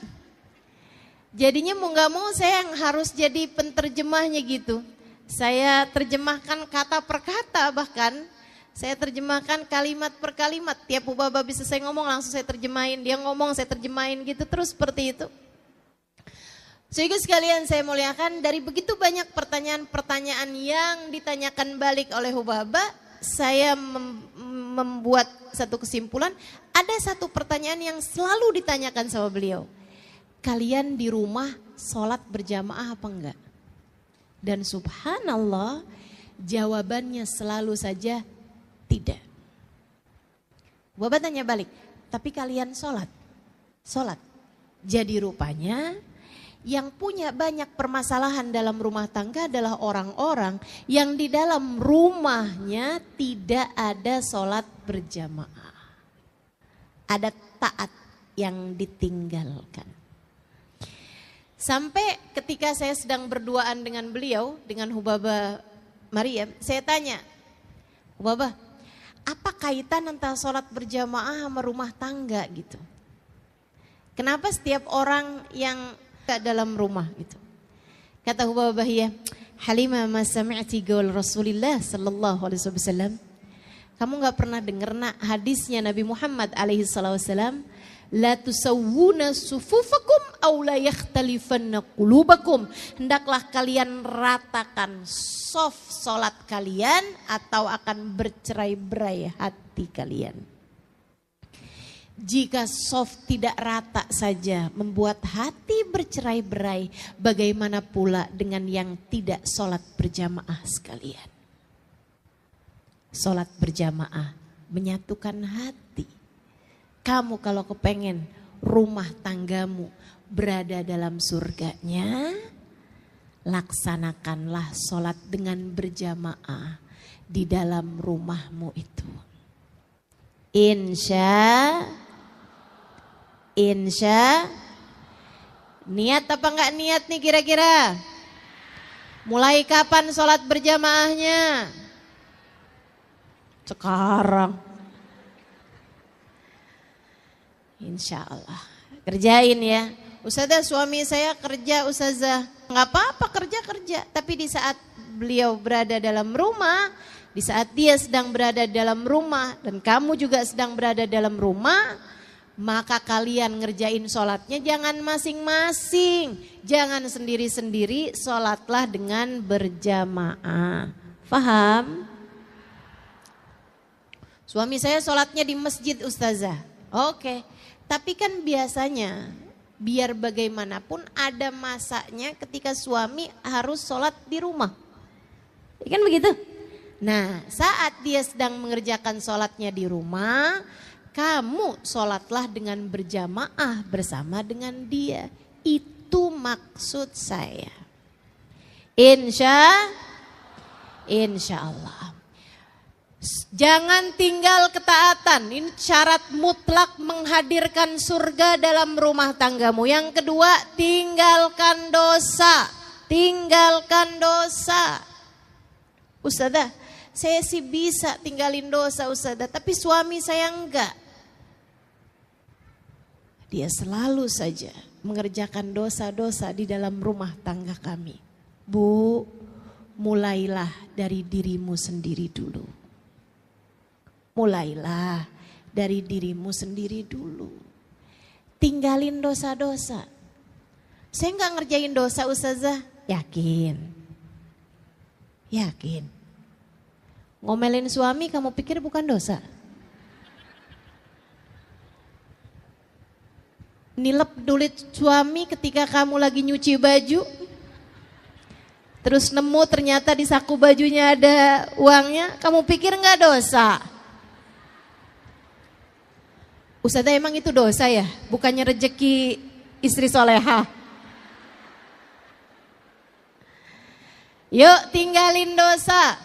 Jadinya mau gak mau saya yang harus jadi penterjemahnya gitu. Saya terjemahkan kata per kata, bahkan saya terjemahkan kalimat per kalimat. Tiap Hubabah bisa saya ngomong langsung saya terjemahin, dia ngomong saya terjemahin gitu terus seperti itu. Saudara sekalian saya muliakan, dari begitu banyak pertanyaan-pertanyaan yang ditanyakan balik oleh Hubabah, saya membuat satu kesimpulan, ada satu pertanyaan yang selalu ditanyakan sama beliau. Kalian di rumah sholat berjamaah apa enggak? Dan subhanallah jawabannya selalu saja tidak. Bapak tanya balik, tapi kalian sholat? Sholat. Jadi rupanya yang punya banyak permasalahan dalam rumah tangga adalah orang-orang yang di dalam rumahnya tidak ada sholat berjamaah. Ada taat yang ditinggalkan. Sampai ketika saya sedang berduaan dengan beliau, dengan Hubaba Maryam, saya tanya, Hubaba, apa kaitan antara sholat berjamaah sama rumah tangga gitu? Kenapa setiap orang yang dalam rumah gitu? Kata Hubaba Bahiyah, Halimah ma sami'ti qaul Rasulillah sallallahu alaihi wasallam. Kamu enggak pernah dengar nak hadisnya Nabi Muhammad alaihi wasallam, la tusawwuna sufufakum aw la yakhtalifanna qulubakum. Hendaklah kalian ratakan saf salat kalian atau akan bercerai-berai hati kalian. Jika saf tidak rata saja membuat hati bercerai-berai, bagaimana pula dengan yang tidak salat berjamaah sekalian? Salat berjamaah menyatukan hati. Kamu kalau kepengen rumah tanggamu berada dalam surganya, laksanakanlah sholat dengan berjamaah di dalam rumahmu itu. Insya niat apa enggak niat nih kira-kira? Mulai kapan sholat berjamaahnya? Sekarang. Insya Allah. Kerjain ya. Ustazah, suami saya kerja ustazah. Nggak apa-apa kerja. Tapi di saat beliau berada dalam rumah, di saat dia sedang berada dalam rumah dan kamu juga sedang berada dalam rumah, maka kalian ngerjain sholatnya jangan masing-masing. Jangan sendiri-sendiri, sholatlah dengan berjamaah. Faham? Suami saya sholatnya di masjid ustazah. Oke. Tapi kan biasanya biar bagaimanapun ada masanya ketika suami harus sholat di rumah. Ya kan begitu? Nah, saat dia sedang mengerjakan sholatnya di rumah, kamu sholatlah dengan berjamaah bersama dengan dia. Itu maksud saya. Insya Allah. Jangan tinggal ketaatan, ini syarat mutlak menghadirkan surga dalam rumah tanggamu. Yang kedua, tinggalkan dosa. Ustazah, saya sih bisa tinggalin dosa ustazah, tapi suami saya enggak. Dia selalu saja mengerjakan dosa-dosa di dalam rumah tangga kami. Bu, mulailah dari dirimu sendiri dulu. Mulailah dari dirimu sendiri dulu. Tinggalin dosa-dosa. Saya enggak ngerjain dosa ustazah. Yakin. Ngomelin suami kamu pikir bukan dosa? Nilep duit suami ketika kamu lagi nyuci baju. Terus nemu ternyata di saku bajunya ada uangnya. Kamu pikir enggak dosa? Ustazah, emang itu dosa ya? Bukannya rezeki istri soleha? Yuk tinggalin dosa.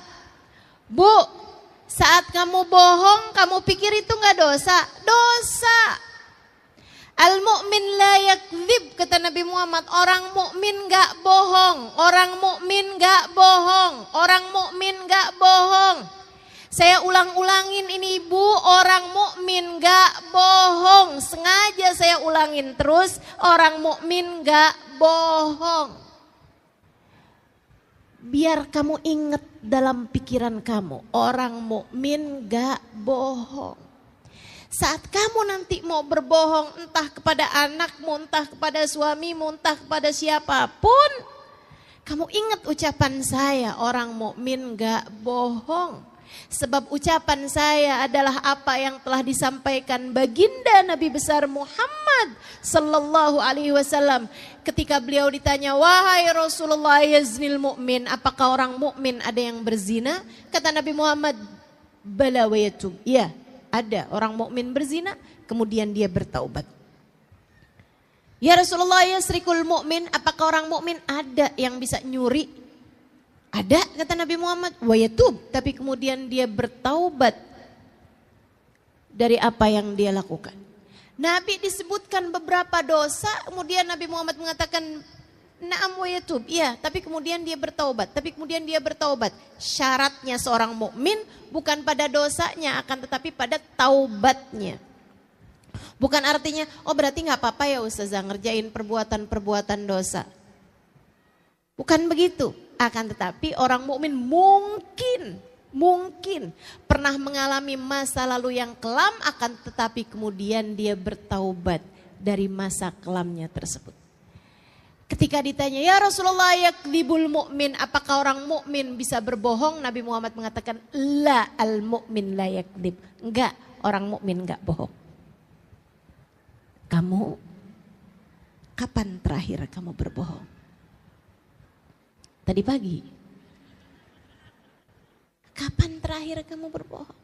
Bu, saat kamu bohong, kamu pikir itu enggak dosa? Dosa. Al-mu'min la yakdzib, kata Nabi Muhammad. Orang mukmin enggak bohong. Orang mukmin enggak bohong. Saya ulang-ulangin ini ibu, orang mukmin enggak bohong. Sengaja saya ulangin terus, orang mukmin enggak bohong. Biar kamu ingat dalam pikiran kamu, orang mukmin enggak bohong. Saat kamu nanti mau berbohong entah kepada anakmu, entah kepada suamimu, entah kepada siapapun, kamu ingat ucapan saya, orang mukmin enggak bohong. Sebab ucapan saya adalah apa yang telah disampaikan baginda Nabi besar Muhammad sallallahu alaihi wasallam ketika beliau ditanya, wahai Rasulullah, yaznil mu'min, apakah orang mukmin ada yang berzina? Kata Nabi Muhammad, bala wa yatub. Ya, Ada orang mukmin berzina, kemudian dia bertaubat. Ya Rasulullah, yasrikul mu'min, apakah orang mukmin ada yang bisa nyuri? Ada, kata Nabi Muhammad. Wa yatub, tapi kemudian dia bertaubat dari apa yang dia lakukan. Nabi disebutkan beberapa dosa, kemudian Nabi Muhammad mengatakan na'am wa yatub, iya, tapi kemudian dia bertaubat. Syaratnya seorang mukmin bukan pada dosanya, akan tetapi pada taubatnya. Bukan artinya, oh berarti gak apa-apa ya Ustazah ngerjain perbuatan-perbuatan dosa. Bukan begitu, akan tetapi orang mukmin mungkin pernah mengalami masa lalu yang kelam, akan tetapi kemudian dia bertaubat dari masa kelamnya tersebut. Ketika ditanya, ya Rasulullah yakdzibul mu'min, apakah orang mukmin bisa berbohong? Nabi Muhammad mengatakan, la al mu'min la yakdzib. Enggak, orang mukmin enggak bohong. Kamu, kapan terakhir kamu berbohong? Tadi pagi. Kapan terakhir kamu berbohong?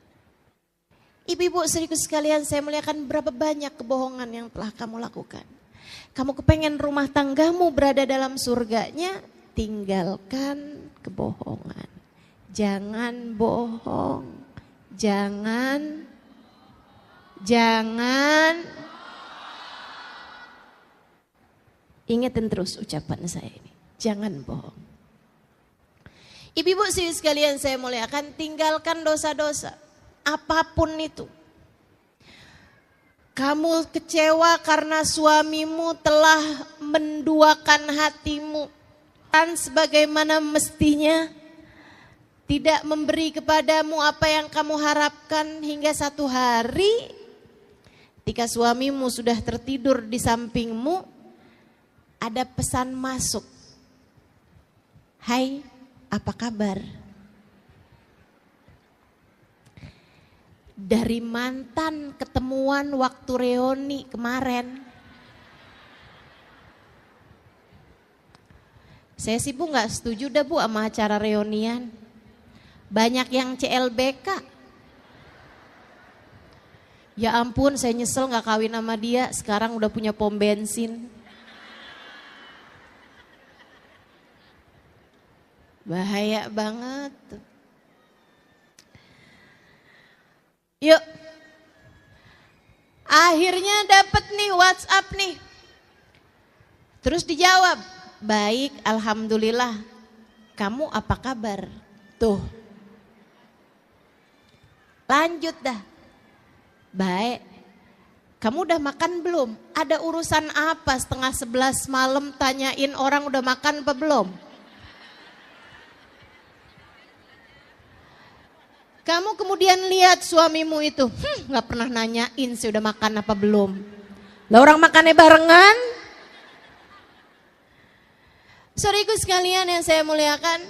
Ibu-ibu saudaraku sekalian, saya muliakan, berapa banyak kebohongan yang telah kamu lakukan. Kamu kepengen rumah tanggamu berada dalam surganya, tinggalkan kebohongan. Jangan bohong. Jangan. Ingatin terus ucapan saya ini. Jangan bohong. Ibu-ibu sekalian saya muliakan, tinggalkan dosa-dosa. Apapun itu. Kamu kecewa karena suamimu telah menduakan hatimu. Dan sebagaimana mestinya tidak memberi kepadamu apa yang kamu harapkan, hingga satu hari ketika suamimu sudah tertidur di sampingmu, ada pesan masuk. Hai, apa kabar? Dari mantan ketemuan waktu reuni kemarin. Saya sih Bu gak setuju dah Bu sama acara reunian. Banyak yang CLBK. Ya ampun, saya nyesel gak kawin sama dia, sekarang udah punya pom bensin. Bahaya banget. Yuk. Akhirnya dapat nih WhatsApp nih. Terus dijawab, baik alhamdulillah. Kamu apa kabar? Tuh. Lanjut dah. Baik. Kamu udah makan belum? Ada urusan apa 10:30 malam tanyain orang udah makan apa belum? Kamu kemudian lihat suamimu itu, gak pernah nanyain sih udah makan apa belum. Lah orang makannya barengan. Saudaraku sekalian yang saya muliakan,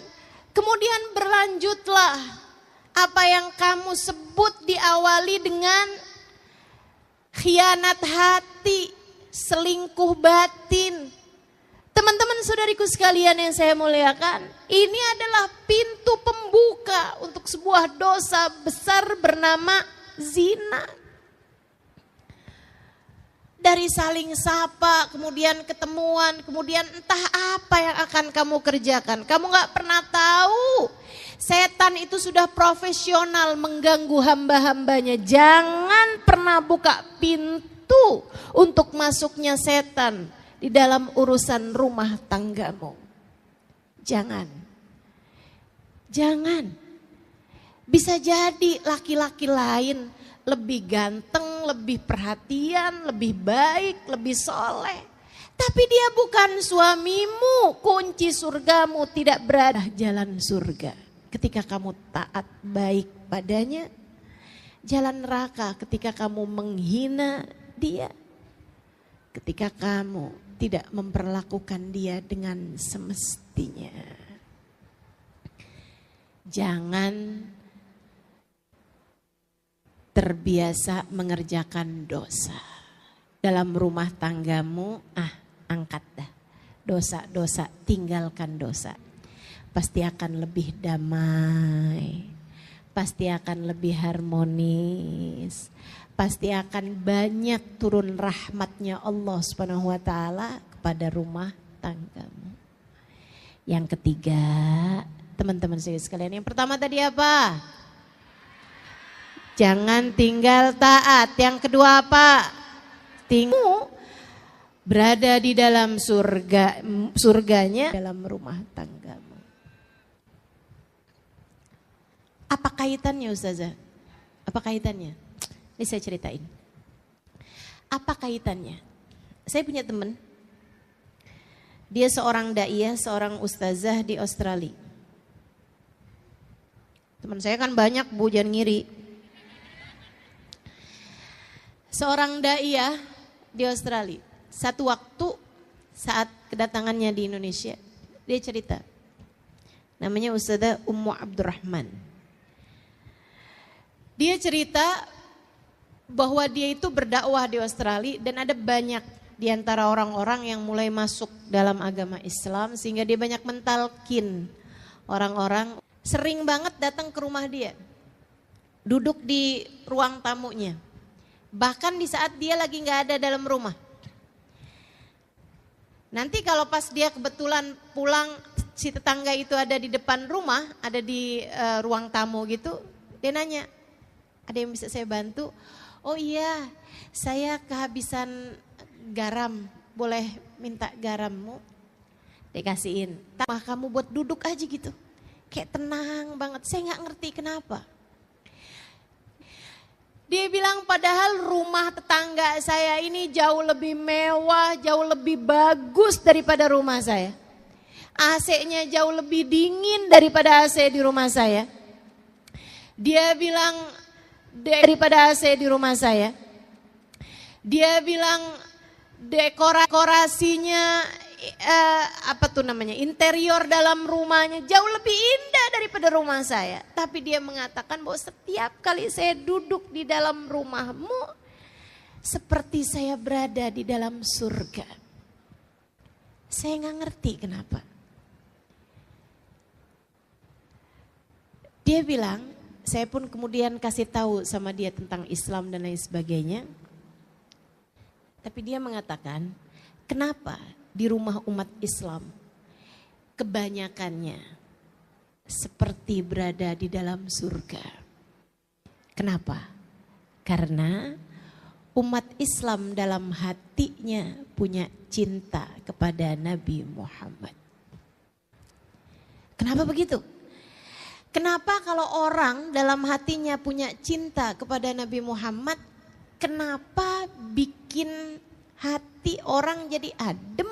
kemudian berlanjutlah apa yang kamu sebut diawali dengan khianat hati, selingkuh batin. Teman-teman saudariku sekalian yang saya muliakan, ini adalah pintu pembuka untuk sebuah dosa besar bernama zina. Dari saling sapa, kemudian ketemuan, kemudian entah apa yang akan kamu kerjakan. Kamu gak pernah tahu, setan itu sudah profesional mengganggu hamba-hambanya. Jangan pernah buka pintu untuk masuknya setan di dalam urusan rumah tanggamu. Jangan. Bisa jadi laki-laki lain lebih ganteng, lebih perhatian, lebih baik, lebih soleh. Tapi dia bukan suamimu, kunci surgamu tidak berada jalan surga. Ketika kamu taat baik padanya, jalan neraka ketika kamu menghina dia. Ketika kamu tidak memperlakukan dia dengan semestinya. Jangan terbiasa mengerjakan dosa. Dalam rumah tanggamu, angkat dah. Dosa-dosa, tinggalkan dosa. Pasti akan lebih damai. pasti akan lebih harmonis. Pasti akan banyak turun rahmatnya Allah Subhanahu wa taala kepada rumah tanggamu. Yang ketiga, teman-teman saya sekalian, yang pertama tadi apa? Jangan tinggal taat. Yang kedua apa? Berada di dalam surganya dalam rumah tanggamu. Apa kaitannya Ustazah? Apa kaitannya? Ini saya ceritain. Apa kaitannya? Saya punya teman. Dia seorang daiyah, seorang ustazah di Australia. Teman saya kan banyak, Bu, jangan ngiri. Seorang daiyah di Australia. Satu waktu saat kedatangannya di Indonesia, dia cerita. Namanya Ustazah Ummu Abdurrahman. Dia cerita bahwa dia itu berdakwah di Australia dan ada banyak di antara orang-orang yang mulai masuk dalam agama Islam sehingga dia banyak mentalkin orang-orang. Sering banget datang ke rumah dia, duduk di ruang tamunya. Bahkan di saat dia lagi gak ada dalam rumah. Nanti kalau pas dia kebetulan pulang, si tetangga itu ada di depan rumah, ada di ruang tamu gitu, dia nanya, ada yang bisa saya bantu? Oh iya, saya kehabisan garam, boleh minta garammu? Dikasihin, tambah kamu buat duduk aja gitu. Kayak tenang banget, saya gak ngerti kenapa. Dia bilang padahal rumah tetangga saya ini jauh lebih mewah, jauh lebih bagus daripada rumah saya. AC-nya jauh lebih dingin daripada AC di rumah saya. Dia bilang daripada AC di rumah saya. Dia bilang dekorasinya interior dalam rumahnya jauh lebih indah daripada rumah saya. Tapi dia mengatakan bahwa setiap kali saya duduk di dalam rumahmu seperti saya berada di dalam surga. Saya nggak ngerti kenapa. Dia bilang, saya pun kemudian kasih tahu sama dia tentang Islam dan lain sebagainya. Tapi dia mengatakan, kenapa di rumah umat Islam kebanyakannya seperti berada di dalam surga? Kenapa? Karena umat Islam dalam hatinya punya cinta kepada Nabi Muhammad. Kenapa begitu? Kenapa kalau orang dalam hatinya punya cinta kepada Nabi Muhammad, kenapa bikin hati orang jadi adem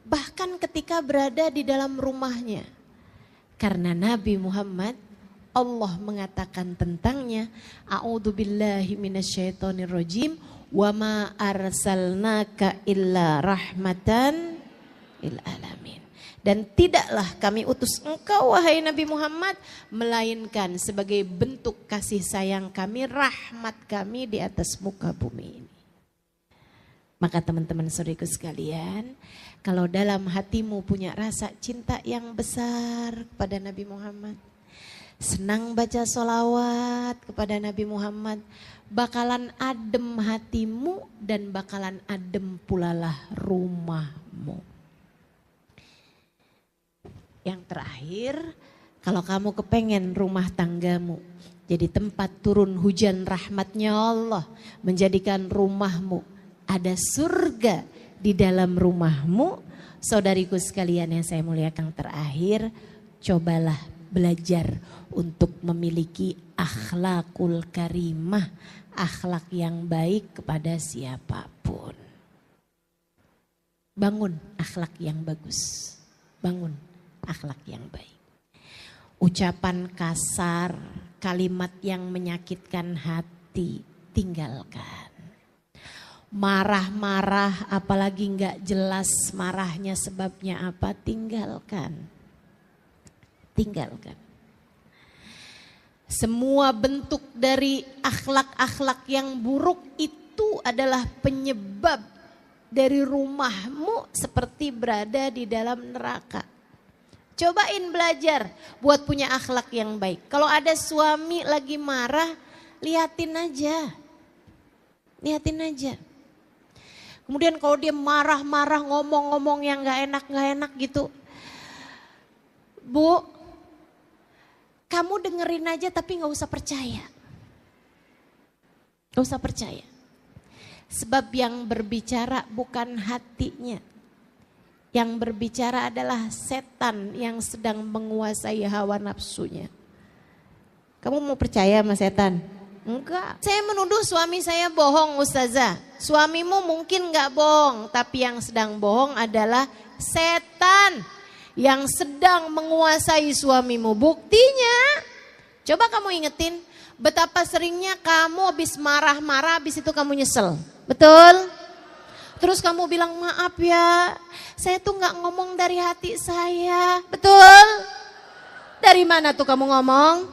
bahkan ketika berada di dalam rumahnya? Karena Nabi Muhammad, Allah mengatakan tentangnya, a'udzubillahi minasyaitonirrajim, wa ma arsalnaka illa rahmatan lil alamin. Dan tidaklah kami utus engkau wahai Nabi Muhammad melainkan sebagai bentuk kasih sayang kami, rahmat kami di atas muka bumi ini. Maka teman-teman saudaraku sekalian, kalau dalam hatimu punya rasa cinta yang besar kepada Nabi Muhammad, senang baca sholawat kepada Nabi Muhammad, bakalan adem hatimu dan bakalan adem pulalah rumahmu. Yang terakhir, kalau kamu kepengen rumah tanggamu jadi tempat turun hujan rahmatnya Allah, menjadikan rumahmu ada surga di dalam rumahmu, saudariku sekalian yang saya muliakan, terakhir, cobalah belajar untuk memiliki akhlakul karimah, akhlak yang baik kepada siapapun. Bangun akhlak yang bagus, bangun akhlak yang baik. Ucapan kasar, kalimat yang menyakitkan hati, tinggalkan. Marah-marah apalagi gak jelas marahnya sebabnya apa, tinggalkan. Tinggalkan. Semua bentuk dari akhlak-akhlak yang buruk itu adalah penyebab dari rumahmu seperti berada di dalam neraka. Cobain belajar buat punya akhlak yang baik. Kalau ada suami lagi marah, liatin aja. Liatin aja. Kemudian kalau dia marah-marah ngomong-ngomong yang gak enak gitu. Bu, kamu dengerin aja tapi gak usah percaya. Gak usah percaya. Sebab yang berbicara bukan hatinya. Yang berbicara adalah setan yang sedang menguasai hawa nafsunya. Kamu mau percaya sama setan? Enggak. Saya menuduh suami saya bohong, Ustazah. Suamimu mungkin enggak bohong, tapi yang sedang bohong adalah setan yang sedang menguasai suamimu. Buktinya, coba kamu ingetin betapa seringnya kamu habis marah-marah, habis itu kamu nyesel. Betul? Terus kamu bilang, maaf ya, saya tuh gak ngomong dari hati saya. Betul? Dari mana tuh kamu ngomong?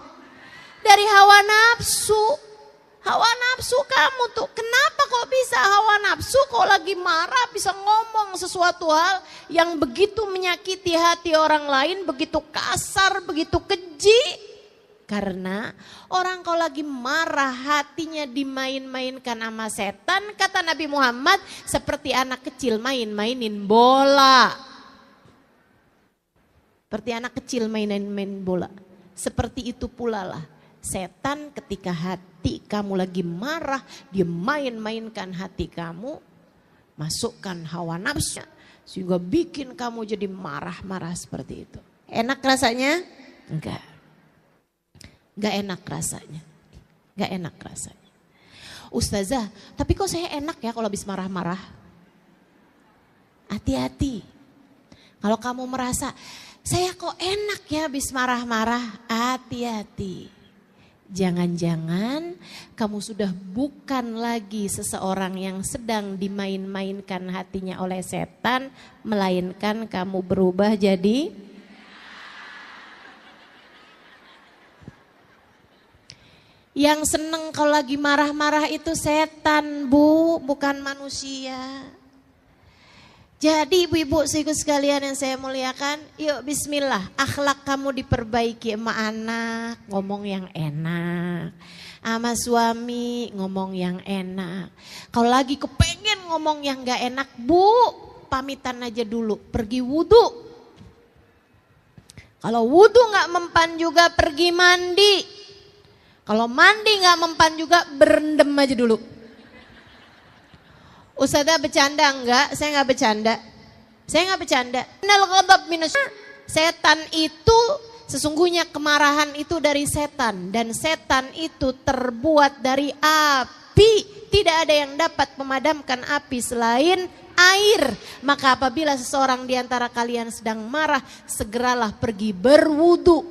Dari hawa nafsu. Hawa nafsu kamu tuh. Kenapa kok bisa hawa nafsu kok lagi marah bisa ngomong sesuatu hal yang begitu menyakiti hati orang lain, begitu kasar, begitu keji? Karena orang kalau lagi marah hatinya dimain-mainkan sama setan, kata Nabi Muhammad, seperti anak kecil main-mainin bola. Seperti anak kecil main bola. Seperti itu pula lah setan ketika hati kamu lagi marah, dia main-mainkan hati kamu, masukkan hawa nafsu sehingga bikin kamu jadi marah-marah seperti itu. Enak rasanya? Enggak. Gak enak rasanya. Gak enak rasanya. Ustazah, tapi kok saya enak ya kalau habis marah-marah? Hati-hati. Kalau kamu merasa, saya kok enak ya habis marah-marah? Hati-hati. Jangan-jangan kamu sudah bukan lagi seseorang yang sedang dimain-mainkan hatinya oleh setan, melainkan kamu berubah jadi yang seneng kalau lagi marah-marah itu setan, Bu, bukan manusia. Jadi ibu-ibu sekalian yang saya muliakan, yuk bismillah, akhlak kamu diperbaiki sama anak, ngomong yang enak. Sama suami, ngomong yang enak. Kalau lagi kepengen ngomong yang gak enak, Bu, pamitan aja dulu, pergi wudhu. Kalau wudhu gak mempan juga, pergi mandi. Kalau mandi gak mempan juga, berendam aja dulu. Ustazah bercanda enggak? Saya gak bercanda. Saya gak bercanda. Setan itu, sesungguhnya kemarahan itu dari setan. Dan setan itu terbuat dari api. Tidak ada yang dapat memadamkan api selain air. Maka apabila seseorang di antara kalian sedang marah, segeralah pergi berwudu.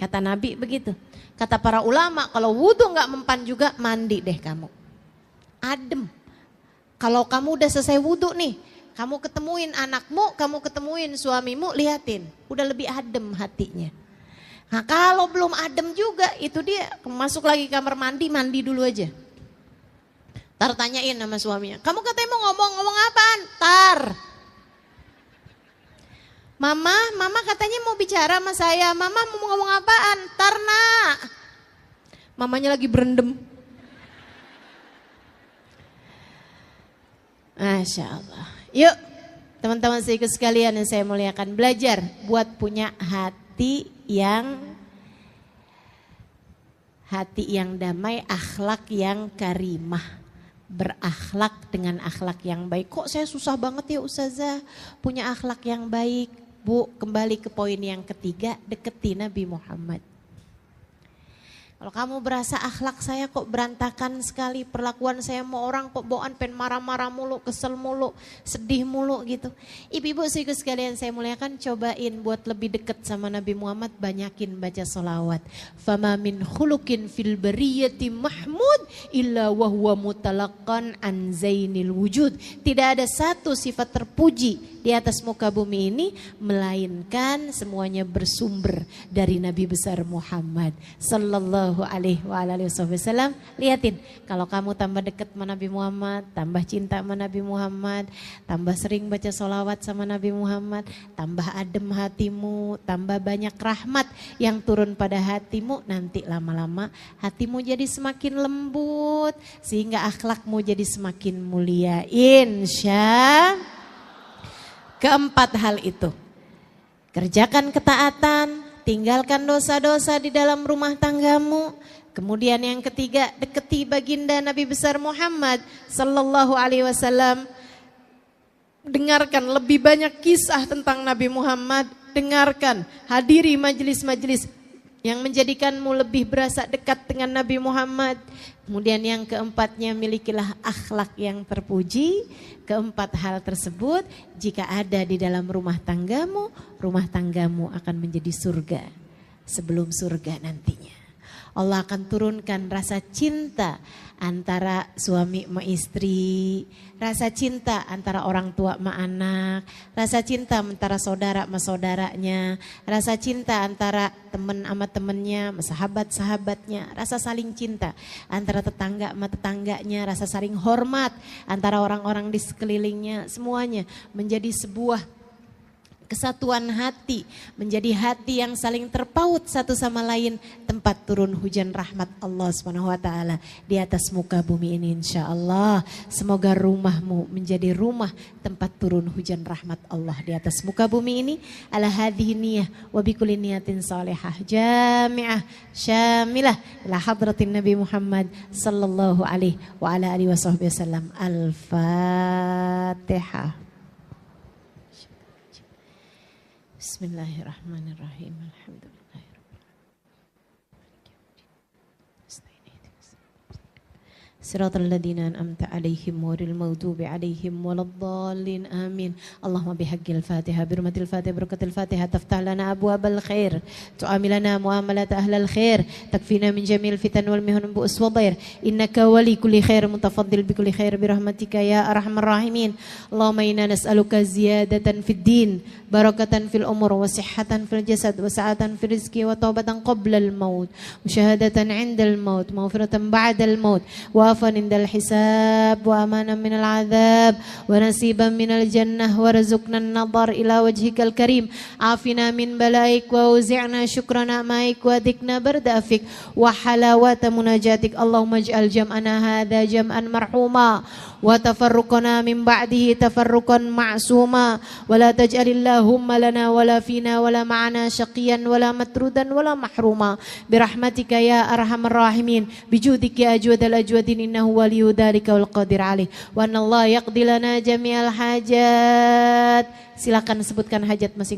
Kata Nabi begitu. Kata para ulama, kalau wudhu gak mempan juga, mandi deh kamu. Adem. Kalau kamu udah selesai wudhu nih, kamu ketemuin anakmu, kamu ketemuin suamimu, liatin. Udah lebih adem hatinya. Nah kalau belum adem juga, itu dia masuk lagi kamar mandi, mandi dulu aja. Tar tanyain sama suaminya, kamu katanya mau ngomong apaan? Tar. Mama katanya mau bicara sama saya. Mama mau ngomong apaan? Ntar nak. Mamanya lagi berendam. Masya Allah. Yuk teman-teman sekalian yang saya muliakan, belajar buat punya hati yang damai, akhlak yang karimah. Berakhlak dengan akhlak yang baik. Kok saya susah banget ya Ustazah punya akhlak yang baik? Bu, kembali ke poin yang ketiga, deketi Nabi Muhammad. Kalau kamu berasa akhlak saya kok berantakan sekali, perlakuan saya sama orang kok bawaan pengen marah-marah mulu, kesel mulu, sedih mulu gitu. Ibu-ibu sekalian saya muliakan, cobain buat lebih dekat sama Nabi Muhammad, banyakin baca sholawat. Fama min khuluqin fil bariyati mahmud illa wa huwa mutalaqan an zainil wujud. Tidak ada satu sifat terpuji di atas muka bumi ini, melainkan semuanya bersumber dari Nabi besar Muhammad sallallahu Sallallahu alaihi wasallam. Lihatin, kalau kamu tambah dekat sama Nabi Muhammad, tambah cinta sama Nabi Muhammad, tambah sering baca sholawat sama Nabi Muhammad, tambah adem hatimu, tambah banyak rahmat yang turun pada hatimu, nanti lama-lama hatimu jadi semakin lembut sehingga akhlakmu jadi semakin mulia. Insya. Keempat hal itu, kerjakan ketaatan, tinggalkan dosa-dosa di dalam rumah tanggamu. Kemudian yang ketiga, deketi baginda Nabi besar Muhammad Sallallahu alaihi wasallam. Dengarkan lebih banyak kisah tentang Nabi Muhammad. Dengarkan, hadiri majelis-majelis yang menjadikanmu lebih berasa dekat dengan Nabi Muhammad. Kemudian yang keempatnya, milikilah akhlak yang terpuji. Keempat hal tersebut jika ada di dalam rumah tanggamu akan menjadi surga sebelum surga nantinya. Allah akan turunkan rasa cinta antara suami sama istri, rasa cinta antara orang tua sama anak, rasa cinta antara saudara sama saudaranya, rasa cinta antara teman sama temannya, sahabat-sahabatnya, rasa saling cinta antara tetangga sama tetangganya, rasa saling hormat antara orang-orang di sekelilingnya, semuanya menjadi sebuah kesatuan hati, menjadi hati yang saling terpaut satu sama lain, tempat turun hujan rahmat Allah SWT di atas muka bumi ini insyaallah. Semoga rumahmu menjadi rumah tempat turun hujan rahmat Allah di atas muka bumi ini. Ala hadhihi niyah wa bikulli niyatin salihah jami'ah syamilah ila hadratin Nabi Muhammad sallallahu alaihi wa ala alihi wasallam. Al-Fatihah. Bismillahirrahmanirrahim. Siratal ladzina an'amta 'alaihim ghairil maghdubi 'alaihim waladdallin. Amin. Allahumma bihaqqil Fatihah birmatil Fatihah barakatil Fatihah taftah lana abwabal khair, tu'amilana muamalat ahlal khair, takfina min jamil fitan wal mihun bu'us wa dhair. Innaka wali kulli khair mutafaddil bi kulli khair bi rahmatika ya arhamar rahimin. Allahumma inna nas'aluka ziyadatan fid din, barakatan fil umur, wa sihhatan fil jasad, wa sa'atan fil rizqi, wa taubatan qabla al maut, wa syahadatan 'inda al maut, maghfiratan ba'da al maut, wa afan indal hisab, wa amanan minal adhab, wa nasiban minal jannah, wa rizqna an-nadhar ila wajhikal karim. Afina min balaik, wa uzi'na syukra na'maik, wa dhikna bardafik, wa halawata munajatik. Allahumma ij'al jam'ana hadha jam'an marhuma, wa tafarruqana min ba'dihi tafarruqan ma'suma, wa la taj'alillahumma lana wala fina wala ma'ana syaqiyan wala matrudan wala mahruma birahmatika ya arhamar rahimin bijudika ya ajwadal ajwadin innahu waliyyu dzalika wal qadir alaih wa anallahu yaqdi lana jami'al hajat. Silakan sebutkan hajat masing